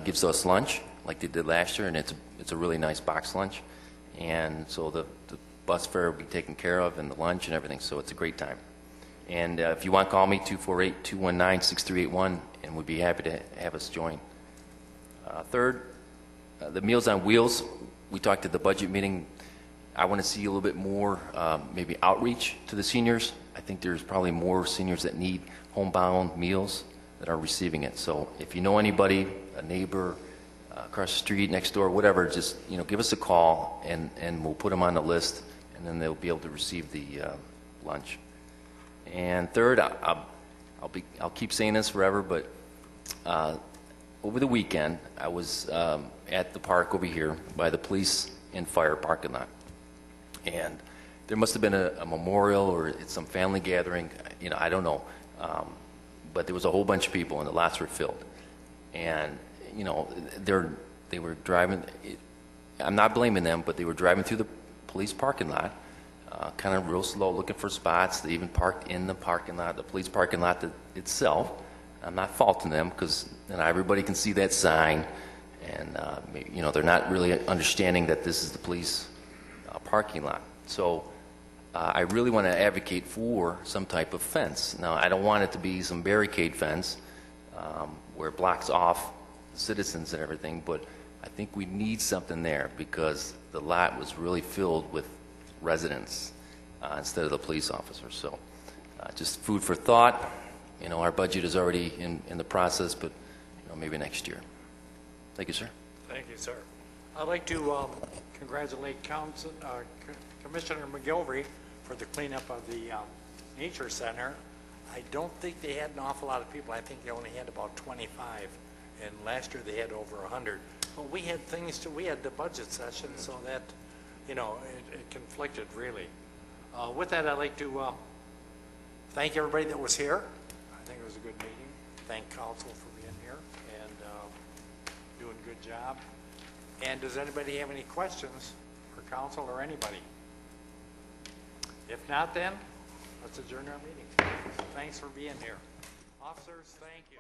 gives us lunch like they did last year, and it's a really nice box lunch. And so the bus fare will be taken care of, and the lunch and everything, so it's a great time. And if you want, call me, 248-219-6381, and we'd be happy to have us join. Third, the Meals on Wheels. We talked at the budget meeting. I want to see a little bit more maybe outreach to the seniors. I think there's probably more seniors that need homebound meals that are receiving it. So if you know anybody, a neighbor, across the street, next door, whatever, just give us a call, and we'll put them on the list, and then they'll be able to receive the lunch. And third, I'll keep saying this forever, but over the weekend, I was at the park over here by the police and fire parking lot, and there must have been a memorial or some family gathering. I don't know, but there was a whole bunch of people, and the lots were filled, and they were driving. I'm not blaming them, but they were driving through the police parking lot, kind of real slow, looking for spots. They even parked in the parking lot, the police parking lot itself. I'm not faulting them because everybody can see that sign, and they're not really understanding that this is the police parking lot. So I really want to advocate for some type of fence. Now, I don't want it to be some barricade fence where it blocks off citizens and everything, but I think we need something there because the lot was really filled with residents instead of the police officers. So just food for thought. Our budget is already in the process, but maybe next year. Thank you, sir. Thank you, sir. I'd like to congratulate Commissioner McGilvery for the cleanup of the Nature Center. I don't think they had an awful lot of people. I think they only had about 25, and last year they had over 100. But we had we had the budget session, so that, it conflicted really. With that, I'd like to thank everybody that was here. I think it was a good meeting. Thank council for being here and doing a good job. And does anybody have any questions for council or anybody? If not, then let's adjourn our meeting. Thanks for being here. Officers, thank you.